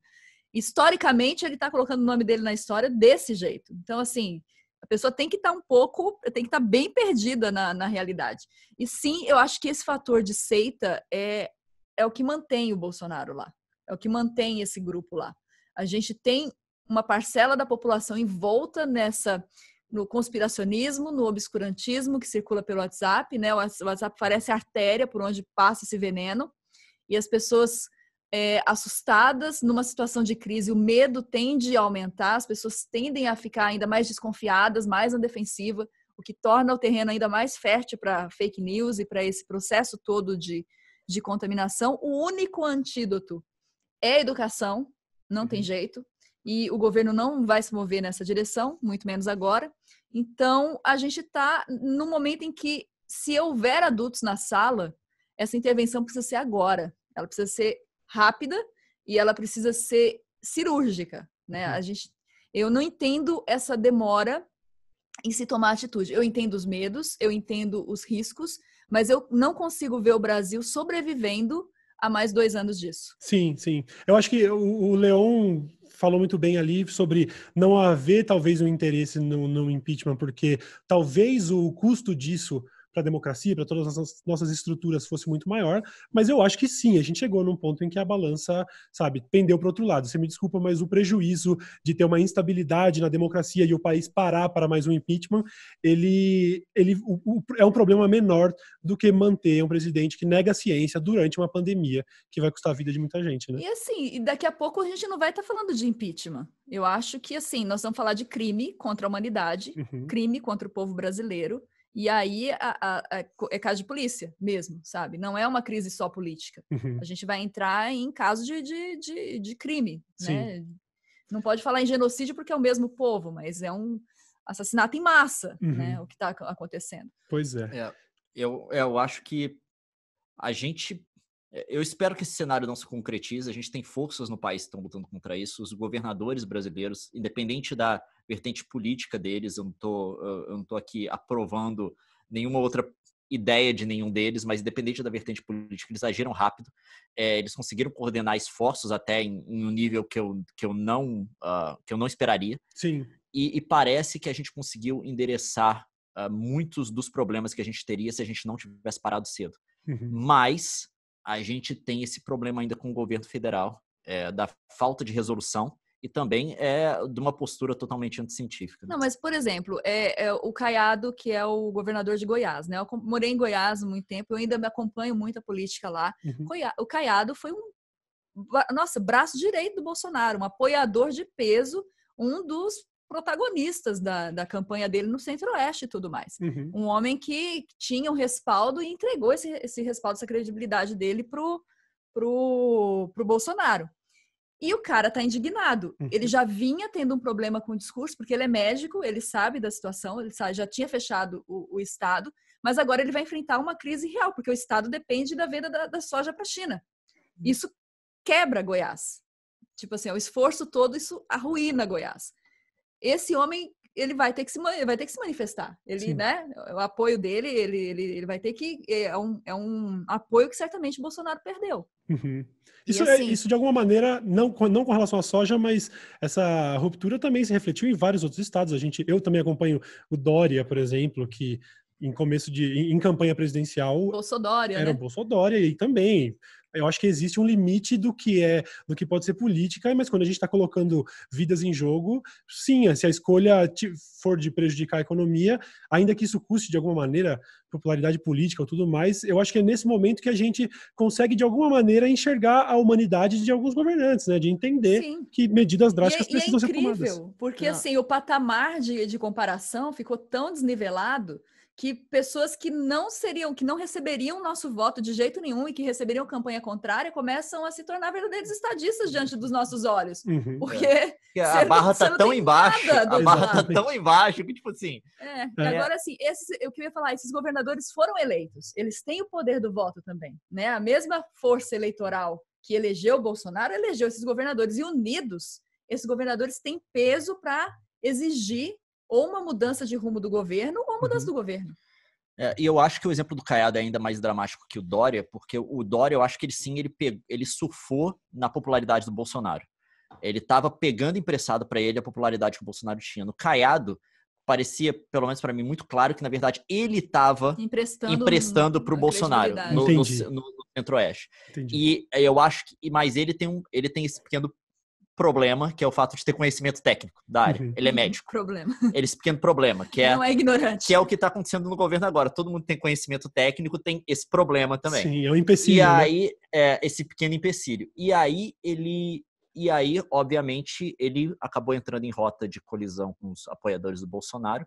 Historicamente, ele está colocando o nome dele na história desse jeito. Então, assim, a pessoa tem que estar bem perdida na realidade. E sim, eu acho que esse fator de seita é o que mantém o Bolsonaro lá, é o que mantém esse grupo lá. A gente tem uma parcela da população envolta no conspiracionismo, no obscurantismo que circula pelo WhatsApp, né? O WhatsApp parece artéria por onde passa esse veneno, e as pessoas assustadas numa situação de crise, o medo tende a aumentar, as pessoas tendem a ficar ainda mais desconfiadas, mais na defensiva, o que torna o terreno ainda mais fértil para fake news e para esse processo todo de contaminação. O único antídoto é a educação, não tem jeito. E o governo não vai se mover nessa direção, muito menos agora. Então, a gente está num momento em que, se houver adultos na sala, essa intervenção precisa ser agora. Ela precisa ser rápida e ela precisa ser cirúrgica, né? Eu não entendo essa demora em se tomar atitude. Eu entendo os medos, eu entendo os riscos, mas eu não consigo ver o Brasil sobrevivendo a mais 2 anos disso. Sim, sim. Eu acho que o Leon falou muito bem ali sobre não haver talvez um interesse no impeachment, porque talvez o custo disso para a democracia, para todas as nossas estruturas fosse muito maior, mas eu acho que sim, a gente chegou num ponto em que a balança, sabe, pendeu para o outro lado. Você me desculpa, mas o prejuízo de ter uma instabilidade na democracia e o país parar para mais um impeachment, é um problema menor do que manter um presidente que nega a ciência durante uma pandemia que vai custar a vida de muita gente, né? E assim, daqui a pouco a gente não vai estar falando de impeachment. Eu acho que, assim, nós vamos falar de crime contra a humanidade, crime contra o povo brasileiro, e aí é caso de polícia mesmo, sabe? Não é uma crise só política. A gente vai entrar em caso de crime, né? Não pode falar em genocídio porque é o mesmo povo, mas é um assassinato em massa, né? O que está acontecendo. Pois é. Eu acho que eu espero que esse cenário não se concretize. A gente tem forças no país que estão lutando contra isso. Os governadores brasileiros, independente da vertente política deles, eu não tô aqui aprovando nenhuma outra ideia de nenhum deles, mas independente da vertente política, eles agiram rápido. Eles conseguiram coordenar esforços até em um nível que eu não esperaria. Sim. E parece que a gente conseguiu endereçar muitos dos problemas que a gente teria se a gente não tivesse parado cedo. Mas a gente tem esse problema ainda com o governo federal, da falta de resolução e também de uma postura totalmente anticientífica. Não, mas, por exemplo, o Caiado, que é o governador de Goiás, né? Eu morei em Goiás há muito tempo, eu ainda me acompanho muito a política lá. O Caiado foi braço direito do Bolsonaro, um apoiador de peso, um dos protagonistas da campanha dele no Centro-Oeste e tudo mais. Um homem que tinha um respaldo e entregou esse respaldo, essa credibilidade dele pro Bolsonaro. E o cara tá indignado. Ele já vinha tendo um problema com o discurso, porque ele é médico, ele sabe da situação, já tinha fechado o Estado, mas agora ele vai enfrentar uma crise real, porque o Estado depende da venda da soja para a China. Isso quebra Goiás. Tipo assim, o esforço todo, isso arruína Goiás. Esse homem, ele vai ter que se manifestar. Ele, né, o apoio dele, ele vai ter que... É um apoio que certamente o Bolsonaro perdeu. Isso de alguma maneira, não com relação à soja, mas essa ruptura também se refletiu em vários outros estados. Eu também acompanho o Dória, por exemplo, que em campanha presidencial Bolsodória, era o Bolsodória, e também eu acho que existe um limite do que pode ser política, mas quando a gente está colocando vidas em jogo, sim, se a escolha for de prejudicar a economia, ainda que isso custe de alguma maneira popularidade política ou tudo mais, eu acho que é nesse momento que a gente consegue de alguma maneira enxergar a humanidade de alguns governantes, né? De entender que medidas drásticas precisam ser tomadas. É incrível, porque assim, o patamar de comparação ficou tão desnivelado que pessoas que não receberiam nosso voto de jeito nenhum e que receberiam campanha contrária começam a se tornar verdadeiros estadistas diante dos nossos olhos. Porque a barra tá tão embaixo. A barra tá tão embaixo que, tipo assim... Agora, assim, eu queria falar, esses governadores foram eleitos. Eles têm o poder do voto também, né? A mesma força eleitoral que elegeu o Bolsonaro, elegeu esses governadores. E unidos, esses governadores têm peso para exigir ou uma mudança de rumo do governo ou uma mudança do governo. E eu acho que o exemplo do Caiado é ainda mais dramático que o Dória, porque o Dória, eu acho que ele surfou na popularidade do Bolsonaro. Ele estava pegando emprestado para ele a popularidade que o Bolsonaro tinha. No Caiado, parecia, pelo menos para mim, muito claro que, na verdade, ele estava emprestando para o Bolsonaro no Centro-Oeste. E eu acho que... Mas ele tem esse pequeno problema, que é o fato de ter conhecimento técnico da área. Ele é médico. Esse pequeno problema, que não é ignorante. Que é o que está acontecendo no governo agora. Todo mundo tem conhecimento técnico, tem esse problema também. Sim, é um empecilho. E aí, esse pequeno empecilho. E aí, obviamente, ele acabou entrando em rota de colisão com os apoiadores do Bolsonaro.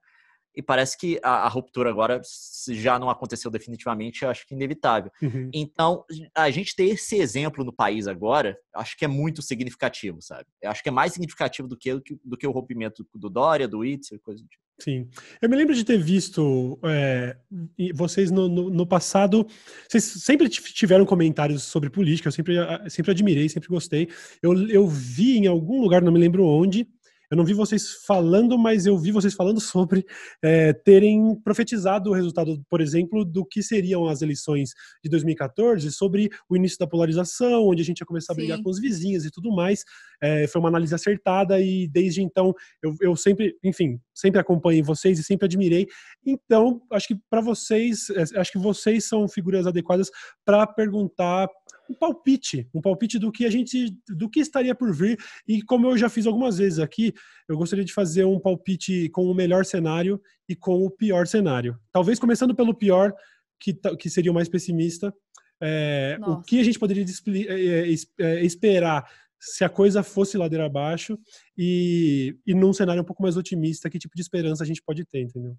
E parece que a ruptura agora, se já não aconteceu definitivamente, eu acho que é inevitável. Então, a gente ter esse exemplo no país agora, acho que é muito significativo, sabe? Eu acho que é mais significativo do que o rompimento do Dória, do Witzel, coisa do tipo. Sim. Eu me lembro de ter visto vocês no passado, vocês sempre tiveram comentários sobre política, eu sempre admirei, sempre gostei. Eu vi em algum lugar, não me lembro onde, eu não vi vocês falando, mas eu vi vocês falando sobre terem profetizado o resultado, por exemplo, do que seriam as eleições de 2014, sobre o início da polarização, onde a gente ia começar a brigar com os vizinhos e tudo mais. Foi uma análise acertada e desde então eu sempre, enfim, sempre acompanhei vocês e sempre admirei. Então, acho que para vocês, acho que vocês são figuras adequadas para perguntar um palpite do que estaria por vir. E como eu já fiz algumas vezes aqui, eu gostaria de fazer um palpite com o melhor cenário e com o pior cenário. Talvez começando pelo pior, que seria o mais pessimista. O que a gente poderia esperar se a coisa fosse ladeira abaixo e num cenário um pouco mais otimista, que tipo de esperança a gente pode ter, entendeu?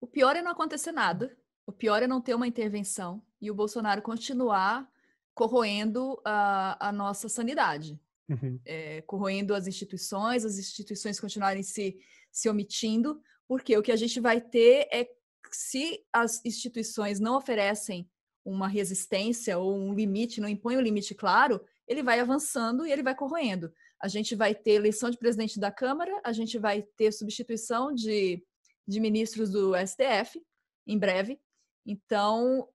O pior é não acontecer nada. O pior é não ter uma intervenção e o Bolsonaro continuar corroendo a nossa sanidade. Uhum. Corroendo as instituições continuarem se omitindo, porque o que a gente vai ter é, se as instituições não oferecem uma resistência ou um limite, não impõem um limite claro, ele vai avançando e ele vai corroendo. A gente vai ter eleição de presidente da Câmara, a gente vai ter substituição de ministros do STF em breve. Então,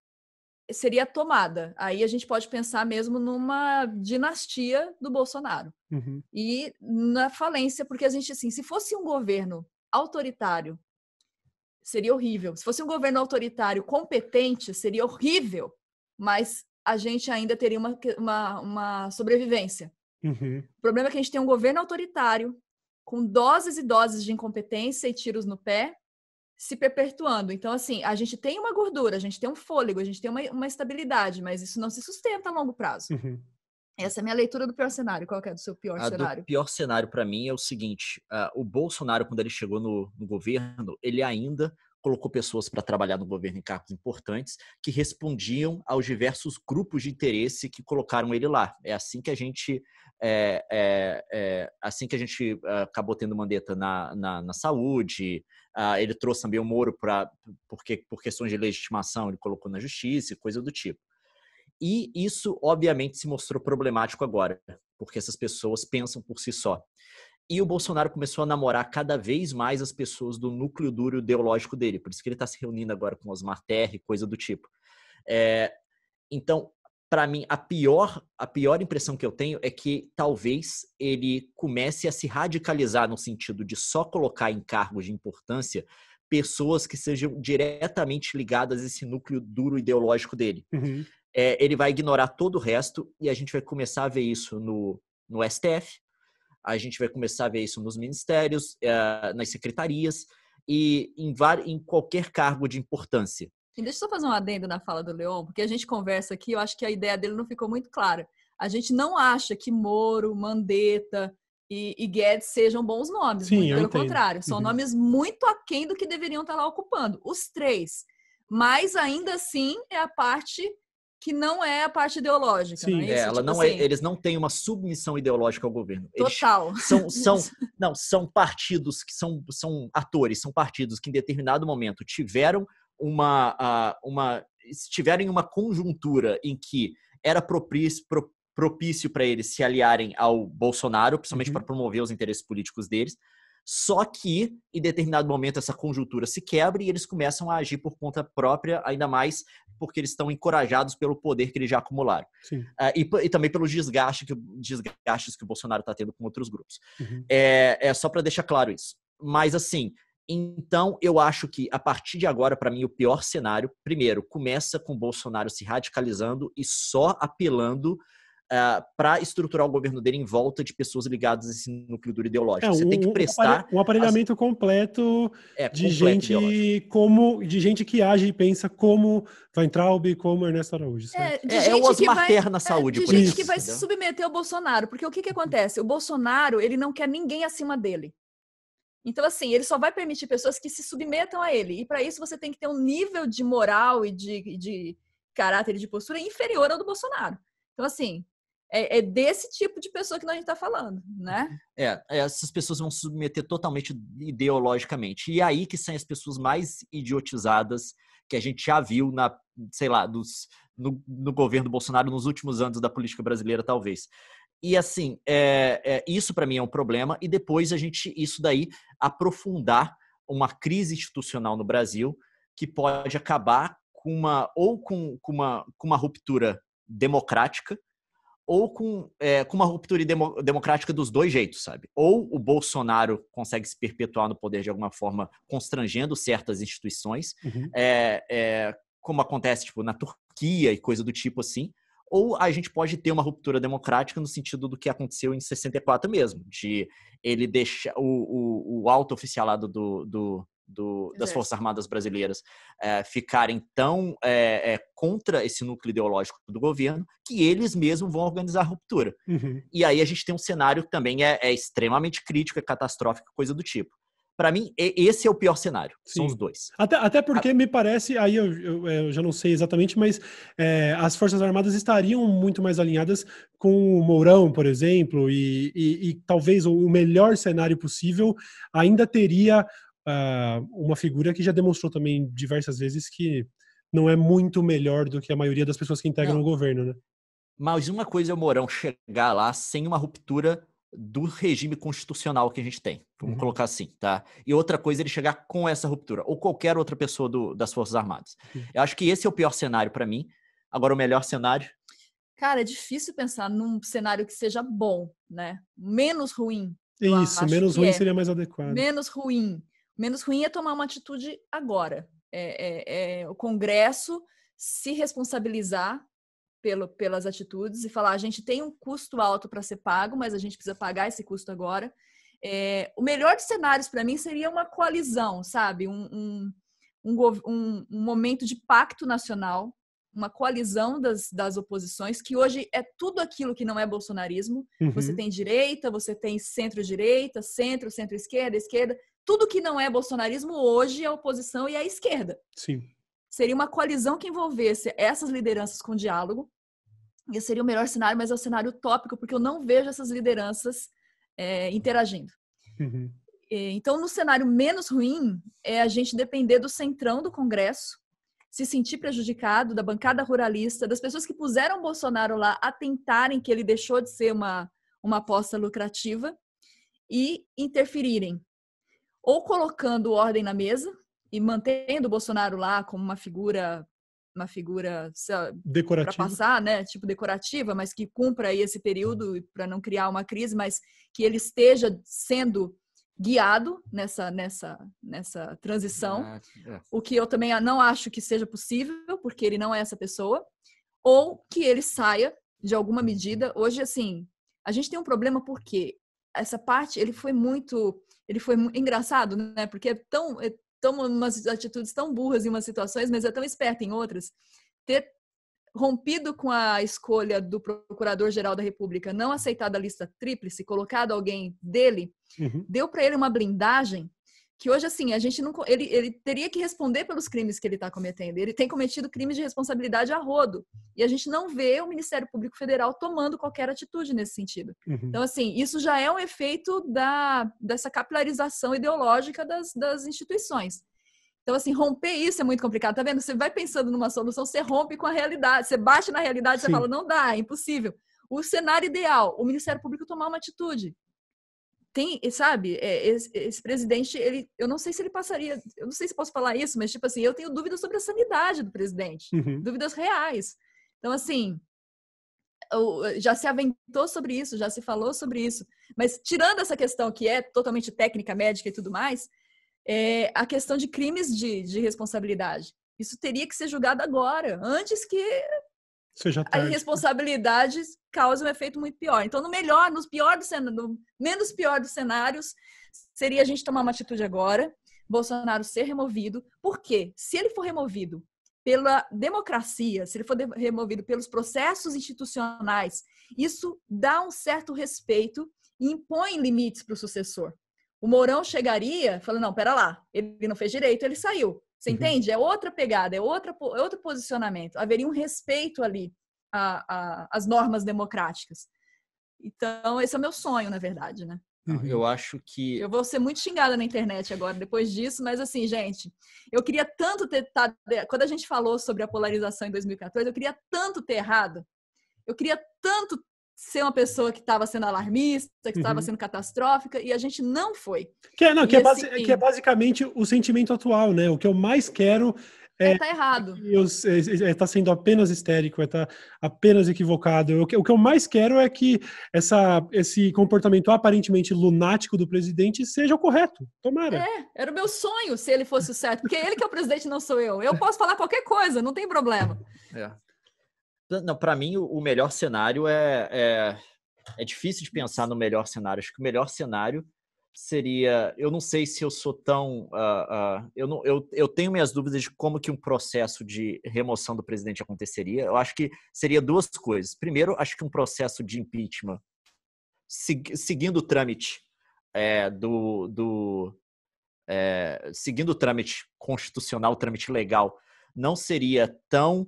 seria tomada. Aí a gente pode pensar mesmo numa dinastia do Bolsonaro. Uhum. E na falência, porque a gente, assim, se fosse um governo autoritário, seria horrível. Se fosse um governo autoritário competente, seria horrível. Mas a gente ainda teria uma sobrevivência. Uhum. O problema é que a gente tem um governo autoritário com doses e doses de incompetência e tiros no pé, se perpetuando. Então, assim, a gente tem uma gordura, a gente tem um fôlego, a gente tem uma estabilidade, mas isso não se sustenta a longo prazo. Uhum. Essa é a minha leitura do pior cenário. Qual que é do seu pior cenário? O pior cenário para mim é o seguinte, o Bolsonaro, quando ele chegou no governo, ele ainda colocou pessoas para trabalhar no governo em cargos importantes que respondiam aos diversos grupos de interesse que colocaram ele lá. É assim que a gente acabou tendo Mandetta na saúde. Ele trouxe também o Moro por questões de legitimação, ele colocou na justiça, coisa do tipo. E isso, obviamente, se mostrou problemático agora, porque essas pessoas pensam por si só. E o Bolsonaro começou a namorar cada vez mais as pessoas do núcleo duro ideológico dele. Por isso que ele está se reunindo agora com Osmar Terra e coisa do tipo. Então, para mim, a pior impressão que eu tenho é que talvez ele comece a se radicalizar no sentido de só colocar em cargos de importância pessoas que sejam diretamente ligadas a esse núcleo duro ideológico dele. Uhum. Ele vai ignorar todo o resto e a gente vai começar a ver isso no STF, a gente vai começar a ver isso nos ministérios, nas secretarias e em qualquer cargo de importância. E deixa eu só fazer um adendo na fala do Leon, porque a gente conversa aqui, eu acho que a ideia dele não ficou muito clara. A gente não acha que Moro, Mandetta e Guedes sejam bons nomes, Sim, muito pelo contrário. São nomes muito aquém do que deveriam estar lá ocupando, os três. Mas ainda assim é a parte que não é a parte ideológica. Sim, não é isso? Ela tipo não assim, eles não têm uma submissão ideológica ao governo. Total. São partidos que são atores, são partidos que em determinado momento estiveram em uma conjuntura em que era propício para eles se aliarem ao Bolsonaro, principalmente para promover os interesses políticos deles. Só que, em determinado momento, essa conjuntura se quebra e eles começam a agir por conta própria, ainda mais porque eles estão encorajados pelo poder que eles já acumularam. E também pelos desgastes que o Bolsonaro está tendo com outros grupos. Uhum. Só para deixar claro isso. Mas, assim, então eu acho que, a partir de agora, para mim, o pior cenário, primeiro, começa com o Bolsonaro se radicalizando e só apelando para estruturar o governo dele em volta de pessoas ligadas a esse núcleo duro ideológico. Você tem que prestar... Um aparelhamento completo de gente que age e pensa como Weintraub, como Ernesto Araújo. É o Osmar Terra na saúde. De gente que vai se submeter ao Bolsonaro. Porque o que acontece? O Bolsonaro, ele não quer ninguém acima dele. Então, assim, ele só vai permitir pessoas que se submetam a ele. E para isso você tem que ter um nível de moral e de caráter e de postura inferior ao do Bolsonaro. Então, assim... É desse tipo de pessoa que a gente está falando, né? Essas pessoas vão se submeter totalmente ideologicamente. E aí que são as pessoas mais idiotizadas que a gente já viu no governo Bolsonaro nos últimos anos da política brasileira, talvez. E assim, isso para mim é um problema, e depois isso daí aprofundar uma crise institucional no Brasil que pode acabar com uma ruptura democrática, ou com uma ruptura democrática dos dois jeitos, sabe? Ou o Bolsonaro consegue se perpetuar no poder de alguma forma, constrangendo certas instituições, como acontece tipo, na Turquia e coisa do tipo assim, ou a gente pode ter uma ruptura democrática no sentido do que aconteceu em 64 mesmo, de ele deixar o alto oficialado das Forças Armadas brasileiras ficarem tão contra esse núcleo ideológico do governo que eles mesmos vão organizar a ruptura. E aí a gente tem um cenário que também é extremamente crítico, é catastrófico, coisa do tipo. Para mim, esse é o pior cenário. Sim. São os dois. Até porque me parece, aí eu já não sei exatamente, mas as Forças Armadas estariam muito mais alinhadas com o Mourão, por exemplo, e talvez o melhor cenário possível ainda teria uma figura que já demonstrou também diversas vezes que não é muito melhor do que a maioria das pessoas que integram o governo, né? Mas uma coisa é o Mourão chegar lá sem uma ruptura do regime constitucional que a gente tem. Vamos colocar assim, tá? E outra coisa é ele chegar com essa ruptura, ou qualquer outra pessoa das Forças Armadas. Eu acho que esse é o pior cenário para mim. Agora, o melhor cenário... Cara, é difícil pensar num cenário que seja bom, né? Menos ruim. Isso, menos ruim seria mais adequado. Menos ruim. Menos ruim é tomar uma atitude agora. O Congresso se responsabilizar pelas atitudes e falar, a gente tem um custo alto para ser pago, mas a gente precisa pagar esse custo agora. O melhor dos cenários para mim seria uma coalizão, sabe? Um momento de pacto nacional, uma coalizão das oposições, que hoje é tudo aquilo que não é bolsonarismo. Você tem direita, você tem centro-direita, centro-esquerda, esquerda. Tudo que não é bolsonarismo hoje é a oposição e a esquerda. Sim. Seria uma coalizão que envolvesse essas lideranças com diálogo. E seria o melhor cenário, mas é o cenário utópico, porque eu não vejo essas lideranças interagindo. Então, no cenário menos ruim, é a gente depender do centrão do Congresso, se sentir prejudicado, da bancada ruralista, das pessoas que puseram Bolsonaro lá a tentarem que ele deixou de ser uma aposta lucrativa e interferirem. Ou colocando ordem na mesa e mantendo o Bolsonaro lá como uma figura decorativa, para passar, né, tipo decorativa, mas que cumpra aí esse período para não criar uma crise, mas que ele esteja sendo guiado nessa transição, o que eu também não acho que seja possível, porque ele não é essa pessoa, ou que ele saia de alguma medida. Hoje, assim, a gente tem um problema porque essa parte, ele foi muito engraçado, né, porque toma umas atitudes tão burras em umas situações, mas é tão esperto em outras. Ter rompido com a escolha do Procurador-Geral da República, não aceitado a lista tríplice, colocado alguém dele, deu para ele uma blindagem que hoje, assim, a gente não... Ele teria que responder pelos crimes que ele está cometendo. Ele tem cometido crimes de responsabilidade a rodo. E a gente não vê o Ministério Público Federal tomando qualquer atitude nesse sentido. Então, assim, isso já é um efeito dessa capilarização ideológica das instituições. Então, assim, romper isso é muito complicado. Tá vendo? Você vai pensando numa solução, você rompe com a realidade. Você bate na realidade, você fala, não dá, é impossível. O cenário ideal, o Ministério Público tomar uma atitude. Tem, sabe, esse presidente, eu não sei se ele passaria, eu não sei se posso falar isso, mas, tipo assim, eu tenho dúvidas sobre a sanidade do presidente. Dúvidas reais. Então, assim, já se aventou sobre isso, já se falou sobre isso. Mas, tirando essa questão que é totalmente técnica, médica e tudo mais, a questão de crimes de responsabilidade. Isso teria que ser julgado agora, antes que a irresponsabilidade cause um efeito muito pior. Então, no menos pior dos cenários, seria a gente tomar uma atitude agora, Bolsonaro ser removido. Por quê? Se ele for removido pela democracia, se ele for removido pelos processos institucionais, isso dá um certo respeito e impõe limites para o sucessor. O Mourão chegaria falando, não, pera lá, ele não fez direito, ele saiu. Você entende? É outra pegada, é outro posicionamento. Haveria um respeito ali às normas democráticas. Então, esse é o meu sonho, na verdade, né? Eu acho que... Eu vou ser muito xingada na internet agora, depois disso, mas assim, gente, eu queria tanto quando a gente falou sobre a polarização em 2014, eu queria tanto ter errado. Eu queria tanto ser uma pessoa que estava sendo alarmista, que estava sendo catastrófica, e a gente não foi. Que é basicamente o sentimento atual, né? O que eu mais quero tá errado. Tá sendo apenas histérico, tá apenas equivocado. O que eu mais quero é que esse comportamento aparentemente lunático do presidente seja o correto. Tomara. Era o meu sonho se ele fosse o certo, porque ele que é o presidente, não sou eu. Eu posso falar qualquer coisa, não tem problema. Não, para mim, o melhor cenário é difícil de pensar no melhor cenário. Acho que o melhor cenário seria... Eu não sei se eu sou tão... eu tenho minhas dúvidas de como que um processo de remoção do presidente aconteceria. Eu acho que seria duas coisas. Primeiro, acho que um processo de impeachment, seguindo o trâmite seguindo o trâmite constitucional, o trâmite legal, não seria tão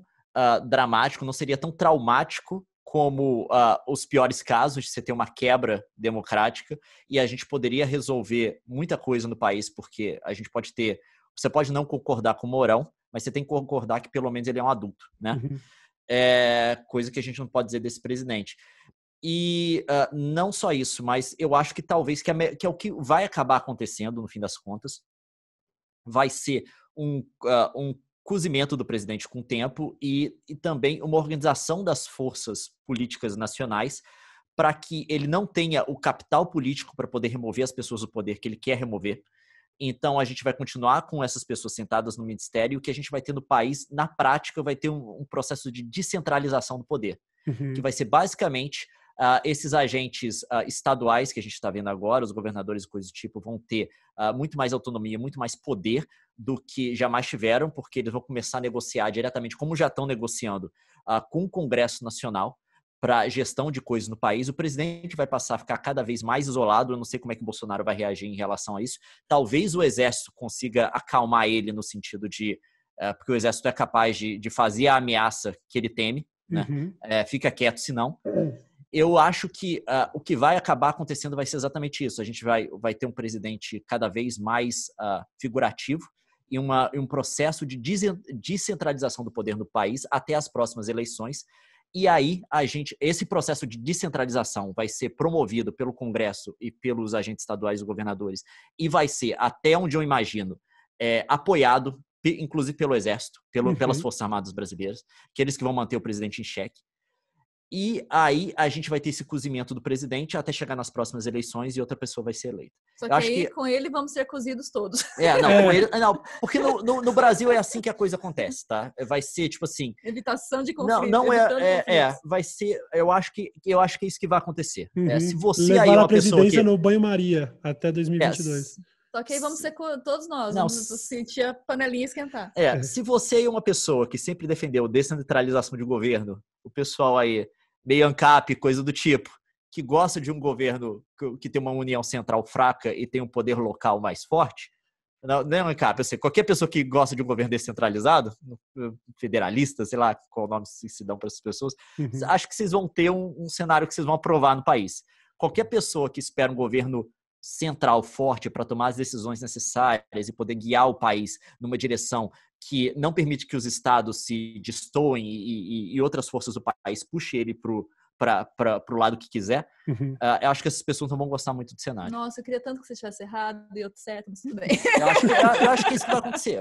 dramático, não seria tão traumático como os piores casos de você ter uma quebra democrática, e a gente poderia resolver muita coisa no país, porque a gente pode ter... Você pode não concordar com o Mourão, mas você tem que concordar que pelo menos ele é um adulto, né? Coisa que a gente não pode dizer desse presidente. E não só isso, mas eu acho que talvez que é o que vai acabar acontecendo no fim das contas, vai ser um cozimento do presidente com o tempo e também uma organização das forças políticas nacionais para que ele não tenha o capital político para poder remover as pessoas do poder que ele quer remover. Então, a gente vai continuar com essas pessoas sentadas no ministério e o que a gente vai ter no país, na prática, vai ter um processo de descentralização do poder, que vai ser basicamente... esses agentes estaduais que a gente está vendo agora, os governadores e coisas do tipo, vão ter muito mais autonomia, muito mais poder do que jamais tiveram, porque eles vão começar a negociar diretamente, como já estão negociando, com o Congresso Nacional para gestão de coisas no país. O presidente vai passar a ficar cada vez mais isolado. Eu não sei como é que o Bolsonaro vai reagir em relação a isso. Talvez o Exército consiga acalmar ele no sentido de... porque o Exército é capaz de fazer a ameaça que ele teme, né? Fica quieto, senão... Eu acho que o que vai acabar acontecendo vai ser exatamente isso. A gente vai ter um presidente cada vez mais figurativo e um processo de descentralização do poder no país até as próximas eleições. E aí, esse processo de descentralização vai ser promovido pelo Congresso e pelos agentes estaduais e governadores e vai ser, até onde eu imagino, apoiado, inclusive pelo Exército, pelas Forças Armadas brasileiras, aqueles que vão manter o presidente em xeque. E aí a gente vai ter esse cozimento do presidente até chegar nas próximas eleições e outra pessoa vai ser eleita. Só que aí com ele vamos ser cozidos todos. Com ele... Não, porque no Brasil é assim que a coisa acontece, tá? Vai ser tipo assim... Evitação de conflito. Vai ser... Eu acho que é isso que vai acontecer. Se você levar aí é uma a presidência pessoa no banho-maria até 2022. Só que aí vamos ser todos nós, vamos sentir a panelinha esquentar. Se você é uma pessoa que sempre defendeu descentralização de governo, o pessoal aí, meio ANCAP, coisa do tipo, que gosta de um governo que tem uma união central fraca e tem um poder local mais forte, não é ANCAP, eu sei, qualquer pessoa que gosta de um governo descentralizado, federalista, sei lá qual nome se dão para essas pessoas, acho que vocês vão ter um cenário que vocês vão aprovar no país. Qualquer pessoa que espera um governo central forte para tomar as decisões necessárias e poder guiar o país numa direção que não permite que os estados se destoem e outras forças do país puxem ele para o lado que quiser, eu acho que essas pessoas não vão gostar muito do cenário. Nossa, eu queria tanto que você tivesse errado e eu certo, mas tudo bem. Eu acho que é isso que vai acontecer.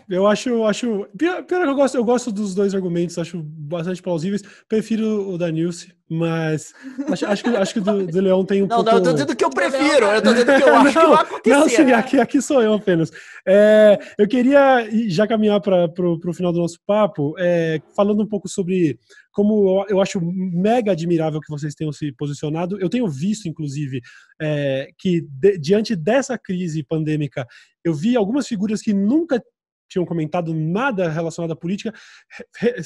Eu acho... Pior que eu gosto dos dois argumentos, acho bastante plausíveis. Prefiro o da Nilce, mas acho que o do Leão tem pouco... Não, eu tô dizendo que eu prefiro, eu tô dizendo que eu acho que vai acontecer. Não, sim, aqui sou eu apenas. Eu queria já caminhar para o final do nosso papo, falando um pouco sobre como eu acho mega admirável que vocês tenham se posicionado. Eu tenho visto, inclusive, que diante dessa crise pandêmica, eu vi algumas figuras que nunca tinham comentado nada relacionado à política,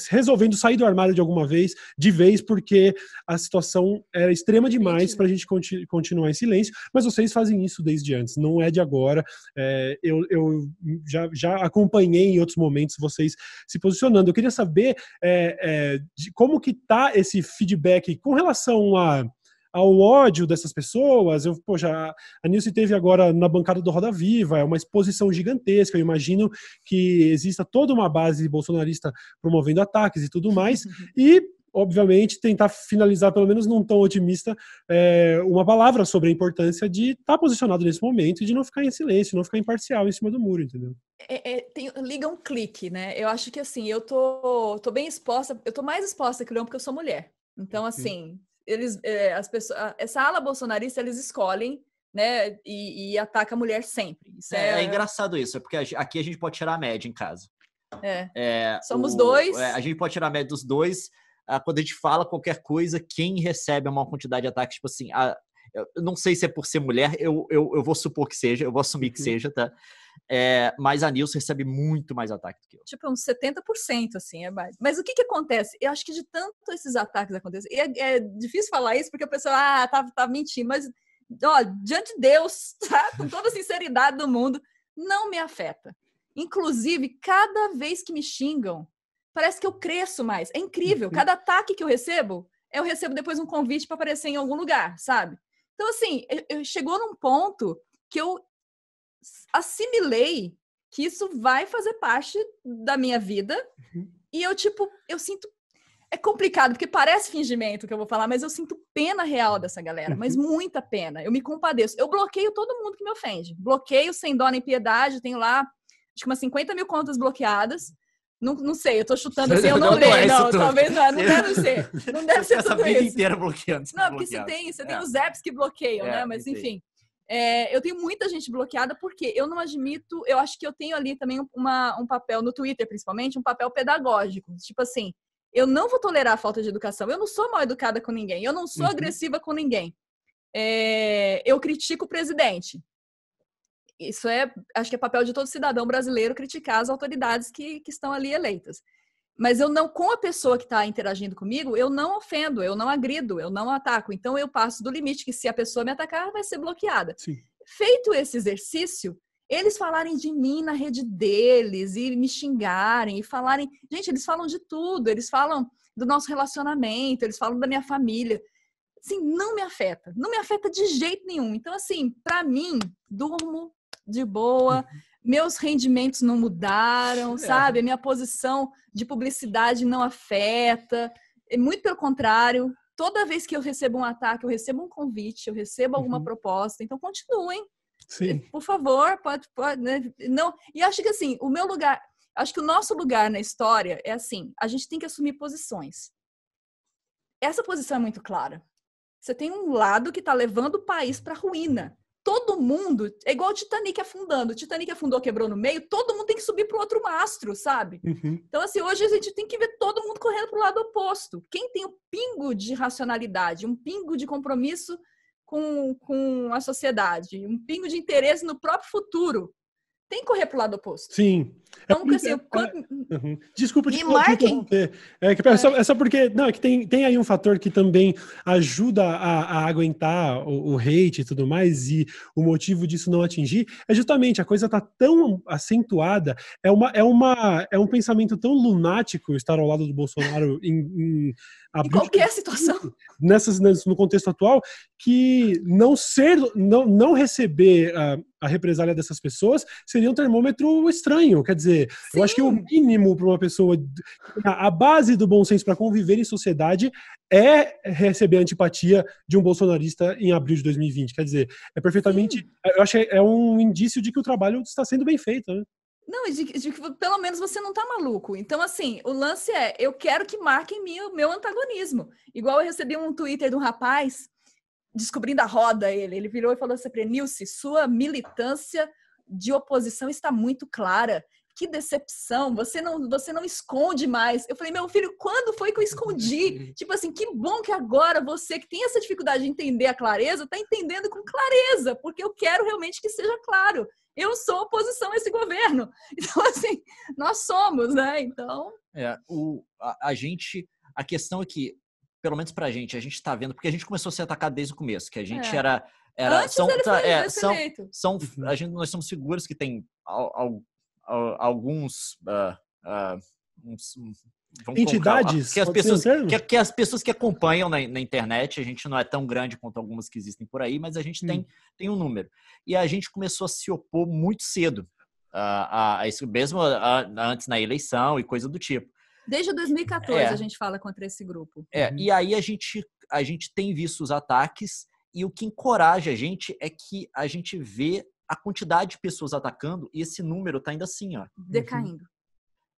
resolvendo sair do armário de vez, porque a situação era extrema demais para a gente continuar em silêncio, mas vocês fazem isso desde antes, não é de agora. Eu já acompanhei em outros momentos vocês se posicionando. Eu queria saber de como que está esse feedback com relação ao ódio dessas pessoas. A Nilce teve agora na bancada do Roda Viva, é uma exposição gigantesca, eu imagino que exista toda uma base bolsonarista promovendo ataques e tudo mais, e obviamente, tentar finalizar, pelo menos num tom otimista, uma palavra sobre a importância de estar posicionado nesse momento e de não ficar em silêncio, não ficar imparcial em cima do muro, entendeu? Liga um clique, né? Eu acho que, assim, eu tô bem exposta, eu tô mais exposta que o Leão porque eu sou mulher. Então, assim, as pessoas, essa ala bolsonarista, eles escolhem, né, e ataca a mulher sempre. Isso é engraçado isso, porque aqui a gente pode tirar a média em casa. Somos dois. A gente pode tirar a média dos dois. Quando a gente fala qualquer coisa, quem recebe uma quantidade de ataques, tipo assim, eu não sei se é por ser mulher, eu vou supor que seja, eu vou assumir que seja, tá? Mas a Nilce recebe muito mais ataque do que eu. Tipo, uns 70%, assim, é mais. Mas o que acontece? Eu acho que de tanto esses ataques acontecem, é difícil falar isso, porque a pessoa, tá mentindo, mas, ó, diante de Deus, tá? Com toda a sinceridade do mundo, não me afeta. Inclusive, cada vez que me xingam, parece que eu cresço mais. É incrível. Cada ataque que eu recebo depois um convite para aparecer em algum lugar, sabe? Então, assim, chegou num ponto que eu assimilei que isso vai fazer parte da minha vida. E eu sinto... É complicado, porque parece fingimento que eu vou falar, mas eu sinto pena real dessa galera, mas muita pena. Eu me compadeço. Eu bloqueio todo mundo que me ofende. Bloqueio sem dó nem piedade. Tenho lá, acho que umas 50 mil contas bloqueadas. Não sei, eu tô chutando assim, eu não leio. Não, talvez não deve ser. Não deve ser tudo isso. Essa vida inteira bloqueando. Não, porque você tem os apps que bloqueiam, né? Mas enfim. Eu tenho muita gente bloqueada porque eu não admito, eu acho que eu tenho ali também um papel, no Twitter principalmente, um papel pedagógico. Tipo assim, eu não vou tolerar a falta de educação. Eu não sou mal educada com ninguém. Eu não sou agressiva com ninguém. Eu critico o presidente. Isso acho que é papel de todo cidadão brasileiro criticar as autoridades que estão ali eleitas. Mas eu não, com a pessoa que está interagindo comigo, eu não ofendo, eu não agrido, eu não ataco. Então eu passo do limite que se a pessoa me atacar, vai ser bloqueada. Sim. Feito esse exercício, eles falarem de mim na rede deles e me xingarem e falarem... Gente, eles falam de tudo, eles falam do nosso relacionamento, eles falam da minha família. Assim, não me afeta de jeito nenhum. Então, assim, para mim, durmo de boa, meus rendimentos não mudaram, sabe? A minha posição de publicidade não afeta. Muito pelo contrário, toda vez que eu recebo um ataque, eu recebo um convite, eu recebo alguma proposta. Então, continuem. Sim. Por favor, pode, né? Não. E acho que assim, acho que o nosso lugar na história é assim, a gente tem que assumir posições. Essa posição é muito clara. Você tem um lado que está levando o país para a ruína. Todo mundo, é igual o Titanic afundando. O Titanic afundou, quebrou no meio, todo mundo tem que subir para o outro mastro, sabe? Então, assim, hoje a gente tem que ver todo mundo correndo para o lado oposto. Quem tem um pingo de racionalidade, um pingo de compromisso com a sociedade, um pingo de interesse no próprio futuro, tem que correr para o lado oposto. Sim. Então, assim, Desculpa te interromper. É só porque é que tem aí um fator que também ajuda a aguentar o hate e tudo mais, e o motivo disso não atingir é justamente a coisa tá tão acentuada, é um pensamento tão lunático estar ao lado do Bolsonaro em qualquer situação. No contexto atual, que não receber a represália dessas pessoas seria um termômetro estranho. Quer dizer, eu acho que o mínimo para uma pessoa, a base do bom senso para conviver em sociedade é receber a antipatia de um bolsonarista em abril de 2020. Quer dizer, é perfeitamente... Eu acho que é um indício de que o trabalho está sendo bem feito, né? Não, de que pelo menos você não tá maluco. Então, assim, o lance eu quero que marquem meu antagonismo. Igual eu recebi um Twitter de um rapaz, descobrindo a roda, ele virou e falou assim pra Nilce, sua militância de oposição está muito clara. Que decepção, você não esconde mais. Eu falei, meu filho, quando foi que eu escondi? Tipo assim, que bom que agora você que tem essa dificuldade de entender a clareza, tá entendendo com clareza, porque eu quero realmente que seja claro. Eu sou oposição a esse governo. Então, assim, nós somos, né? Então... A questão é que, pelo menos pra gente, a gente tá vendo, porque a gente começou a ser atacado desde o começo, que a gente era... Antes ele foi eleito. Nós somos figuras que têm alguns... entidades? Que as pessoas que acompanham na internet, a gente não é tão grande quanto algumas que existem por aí, mas a gente tem um número. E a gente começou a se opor muito cedo a isso, mesmo antes na eleição e coisa do tipo. Desde 2014 a gente fala contra esse grupo. E aí a gente tem visto os ataques e o que encoraja a gente é que a gente vê a quantidade de pessoas atacando e esse número tá ainda assim, ó. Decaindo.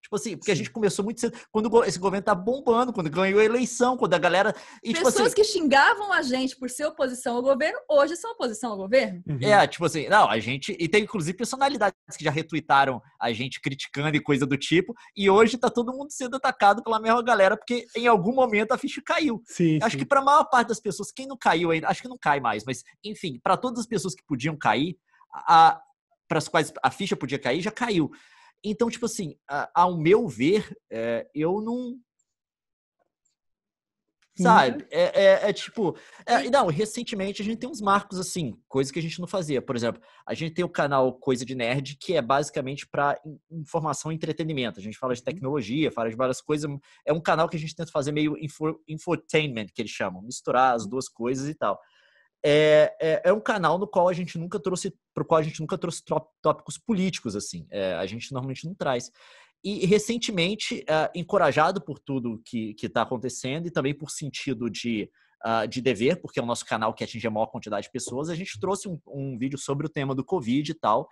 Tipo assim, porque a gente começou muito cedo, quando esse governo tá bombando, quando ganhou a eleição, quando a galera... E, pessoas tipo assim, que xingavam a gente por ser oposição ao governo, hoje são oposição ao governo. tipo assim, não, a gente... E tem, inclusive, personalidades que já retuitaram a gente criticando e coisa do tipo, e hoje tá todo mundo sendo atacado pela mesma galera, porque em algum momento a ficha caiu. Acho que pra maior parte das pessoas, quem não caiu ainda, acho que não cai mais, mas, enfim, pra todas as pessoas que podiam cair, para as quais a ficha podia cair, já caiu. Então, tipo assim, ao meu ver, eu não... Sabe? Tipo... não, recentemente a gente tem uns marcos, assim, coisa que a gente não fazia. Por exemplo, a gente tem o canal Coisa de Nerd, que é basicamente para informação e entretenimento. A gente fala de tecnologia, fala de várias coisas. É um canal que a gente tenta fazer meio infotainment, que eles chamam. Misturar as duas coisas e tal. É um canal no qual a gente nunca trouxe, pro qual a gente nunca trouxe tópicos políticos, assim. A gente normalmente não traz. E recentemente, encorajado por tudo que está acontecendo e também por sentido de dever, porque é o nosso canal que atinge a maior quantidade de pessoas, a gente trouxe um vídeo sobre o tema do Covid e tal.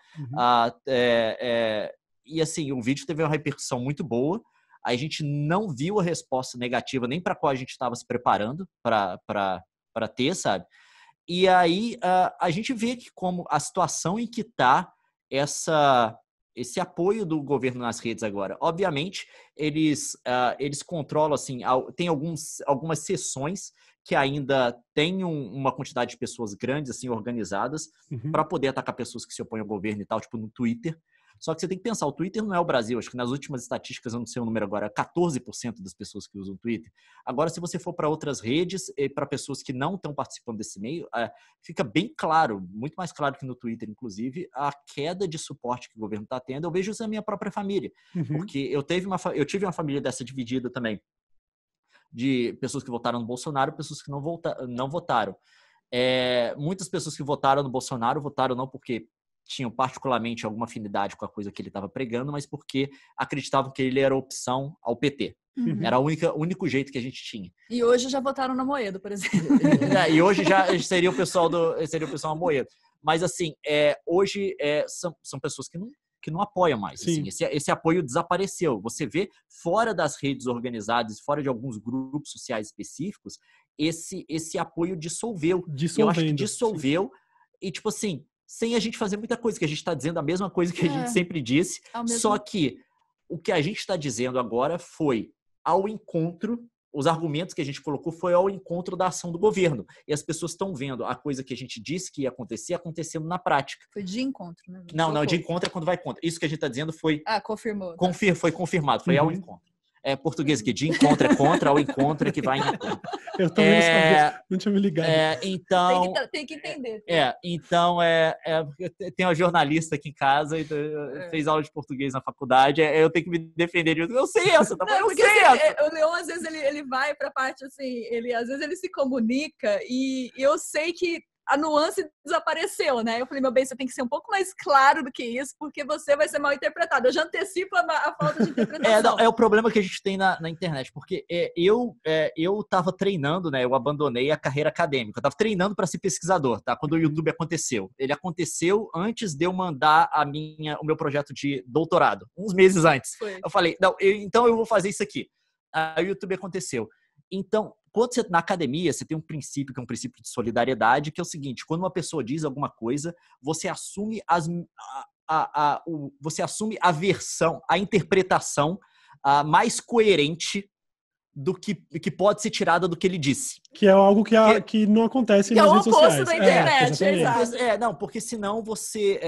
E assim, o vídeo teve uma repercussão muito boa. A gente não viu a resposta negativa nem para a qual a gente estava se preparando para ter, sabe? E aí a gente vê que como a situação em que está esse apoio do governo nas redes agora. Obviamente, eles controlam, assim, tem algumas sessões que ainda tem uma quantidade de pessoas grandes, assim, organizadas, para poder atacar pessoas que se opõem ao governo e tal, tipo no Twitter. Só que você tem que pensar, o Twitter não é o Brasil. Acho que nas últimas estatísticas, eu não sei o número agora, 14% das pessoas que usam o Twitter. Agora, se você for para outras redes, para pessoas que não estão participando desse meio, fica bem claro, muito mais claro que no Twitter, inclusive, a queda de suporte que o governo está tendo. Eu vejo isso na minha própria família. Porque eu tive uma família dessa dividida também, de pessoas que votaram no Bolsonaro e pessoas que não votaram. Muitas pessoas que votaram no Bolsonaro votaram não porque tinham particularmente alguma afinidade com a coisa que ele estava pregando, mas porque acreditavam que ele era opção ao PT. Era o único jeito que a gente tinha. E hoje já votaram no Moedo, por exemplo. E hoje já seria o pessoal do Moedo. Mas assim, hoje são pessoas que não apoiam mais. Assim, esse apoio desapareceu. Você vê fora das redes organizadas, fora de alguns grupos sociais específicos, esse apoio dissolveu. Eu acho que dissolveu. E tipo assim, sem a gente fazer muita coisa, que a gente está dizendo a mesma coisa que a gente sempre disse, só que o que a gente está dizendo agora foi ao encontro, os argumentos que a gente colocou foi ao encontro da ação do governo. E as pessoas estão vendo a coisa que a gente disse que ia acontecer acontecendo na prática. Foi de encontro, né? Não, de encontro é quando vai contra. Isso que a gente está dizendo foi... confirmou. Foi confirmado, foi ao encontro. Português aqui, de encontro é contra, ao encontro é que vai em encontro. Eu também não sabia, não tinha me ligado. Então, tem que entender. Então, tem uma jornalista aqui em casa e fez aula de português na faculdade, eu tenho que me defender disso. Eu sei essa, tá? Eu sei essa. O Leon, às vezes, ele vai pra parte, assim, às vezes ele se comunica e eu sei que a nuance desapareceu, né? Eu falei, meu bem, você tem que ser um pouco mais claro do que isso, porque você vai ser mal interpretado. Eu já antecipo a falta de interpretação. É o problema que a gente tem na internet, porque eu tava treinando, né? Eu abandonei a carreira acadêmica. Eu tava treinando para ser pesquisador, tá? Quando o YouTube aconteceu. Ele aconteceu antes de eu mandar o meu projeto de doutorado. Uns meses antes. Foi. Eu falei, não, então eu vou fazer isso aqui. Aí o YouTube aconteceu. Então, quando você na academia, você tem um princípio que é um princípio de solidariedade, que é o seguinte: quando uma pessoa diz alguma coisa, você assume a versão, a interpretação mais coerente do que pode ser tirada do que ele disse. Que é algo que não acontece nas redes sociais. É o oposto da internet, exato. Não, porque senão você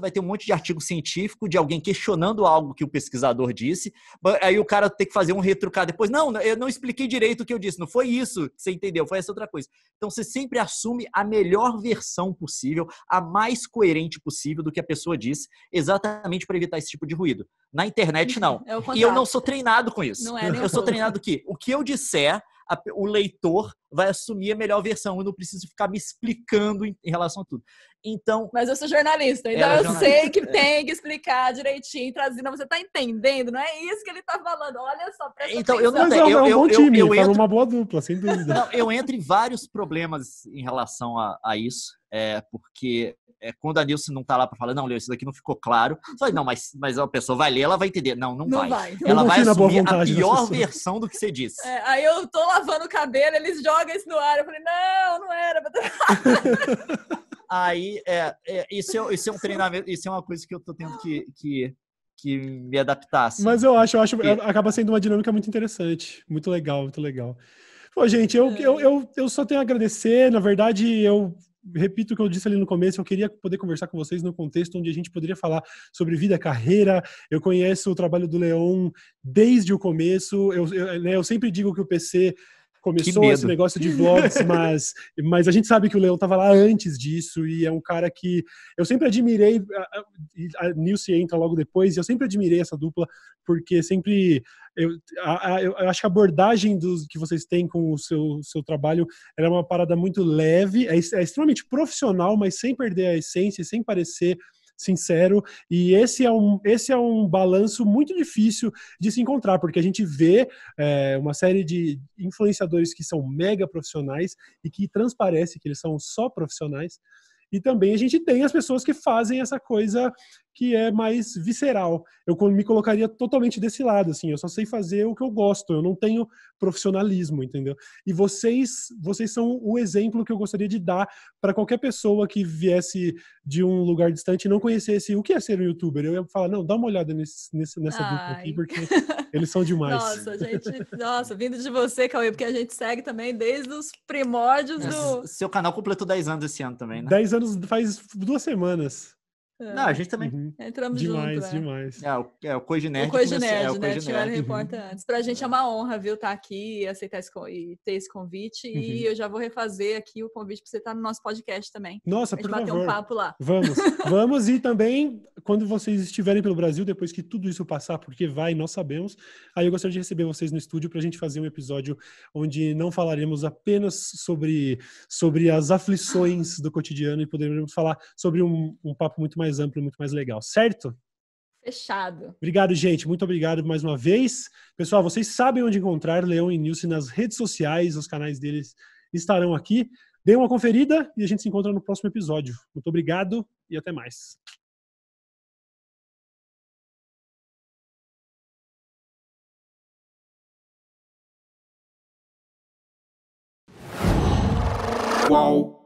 vai ter um monte de artigo científico de alguém questionando algo que o pesquisador disse, aí o cara tem que fazer um retrucar depois. Não, eu não expliquei direito o que eu disse, não foi isso que você entendeu, foi essa outra coisa. Então você sempre assume a melhor versão possível, a mais coerente possível do que a pessoa disse, exatamente para evitar esse tipo de ruído. Na internet, não. E eu não sou treinado com isso. Não é, eu sou treinado que o que eu disser, o leitor vai assumir a melhor versão. Eu não preciso ficar me explicando em relação a tudo. Então, mas eu sou jornalista, então eu sei que tem que explicar direitinho, trazendo. Você tá entendendo? Não é isso que ele tá falando. Olha só, presta então, atenção. Mas é um bom time, tá uma boa dupla, sem dúvida. Não, eu entro em vários problemas em relação a isso, porque quando a Nilce não tá lá para falar, não, Leo, isso daqui não ficou claro. Eu falei, não, mas a pessoa vai ler, ela vai entender. Não vai. Ela vai assumir a pior versão do que você disse. Aí eu tô lavando o cabelo, eles jogam isso no ar. Eu falei, não era pra ter... Aí, isso é um treinamento, isso é uma coisa que eu tô tendo que me adaptar. Assim. Mas eu acho acaba sendo uma dinâmica muito interessante. Muito legal, muito legal. Pô, gente, eu só tenho a agradecer. Na verdade, eu repito o que eu disse ali no começo, eu queria poder conversar com vocês no contexto onde a gente poderia falar sobre vida, carreira. Eu conheço o trabalho do Leon desde o começo. Eu sempre digo que o PC começou esse negócio de vlogs, mas a gente sabe que o Leon estava lá antes disso e é um cara que eu sempre admirei. A Nilce entra logo depois e eu sempre admirei essa dupla porque sempre eu acho que a abordagem que vocês têm com o seu trabalho era uma parada muito leve, é extremamente profissional, mas sem perder a essência, sem parecer sincero, e esse é um balanço muito difícil de se encontrar, porque a gente vê uma série de influenciadores que são mega profissionais e que transparece que eles são só profissionais, e também a gente tem as pessoas que fazem essa coisa que é mais visceral. Eu me colocaria totalmente desse lado, assim, eu só sei fazer o que eu gosto, eu não tenho profissionalismo, entendeu? E vocês são o exemplo que eu gostaria de dar para qualquer pessoa que viesse de um lugar distante e não conhecesse o que é ser um youtuber. Eu ia falar, não, dá uma olhada nessa dupla aqui, porque eles são demais. Nossa, vindo de você, Cauê, porque a gente segue também desde os primórdios do... Seu canal completou 10 anos esse ano também, né? 10 anos faz 2 semanas. Não, a gente também. Entramos demais, junto, demais. O O Coisa Nerd, né? Tiveram reporta antes. Pra gente é uma honra, viu, estar aqui, aceitar e ter esse convite. E eu já vou refazer aqui o convite para você estar no nosso podcast também. Nossa, por favor. bater um papo lá. Vamos. E também, quando vocês estiverem pelo Brasil, depois que tudo isso passar, porque nós sabemos, aí eu gostaria de receber vocês no estúdio pra gente fazer um episódio onde não falaremos apenas sobre as aflições do cotidiano e poderemos falar sobre um papo muito mais amplo, muito mais legal, certo? Fechado. Obrigado, gente. Muito obrigado mais uma vez. Pessoal, vocês sabem onde encontrar Leon e Nilce nas redes sociais, os canais deles estarão aqui. Dê uma conferida e a gente se encontra no próximo episódio. Muito obrigado e até mais. Uau!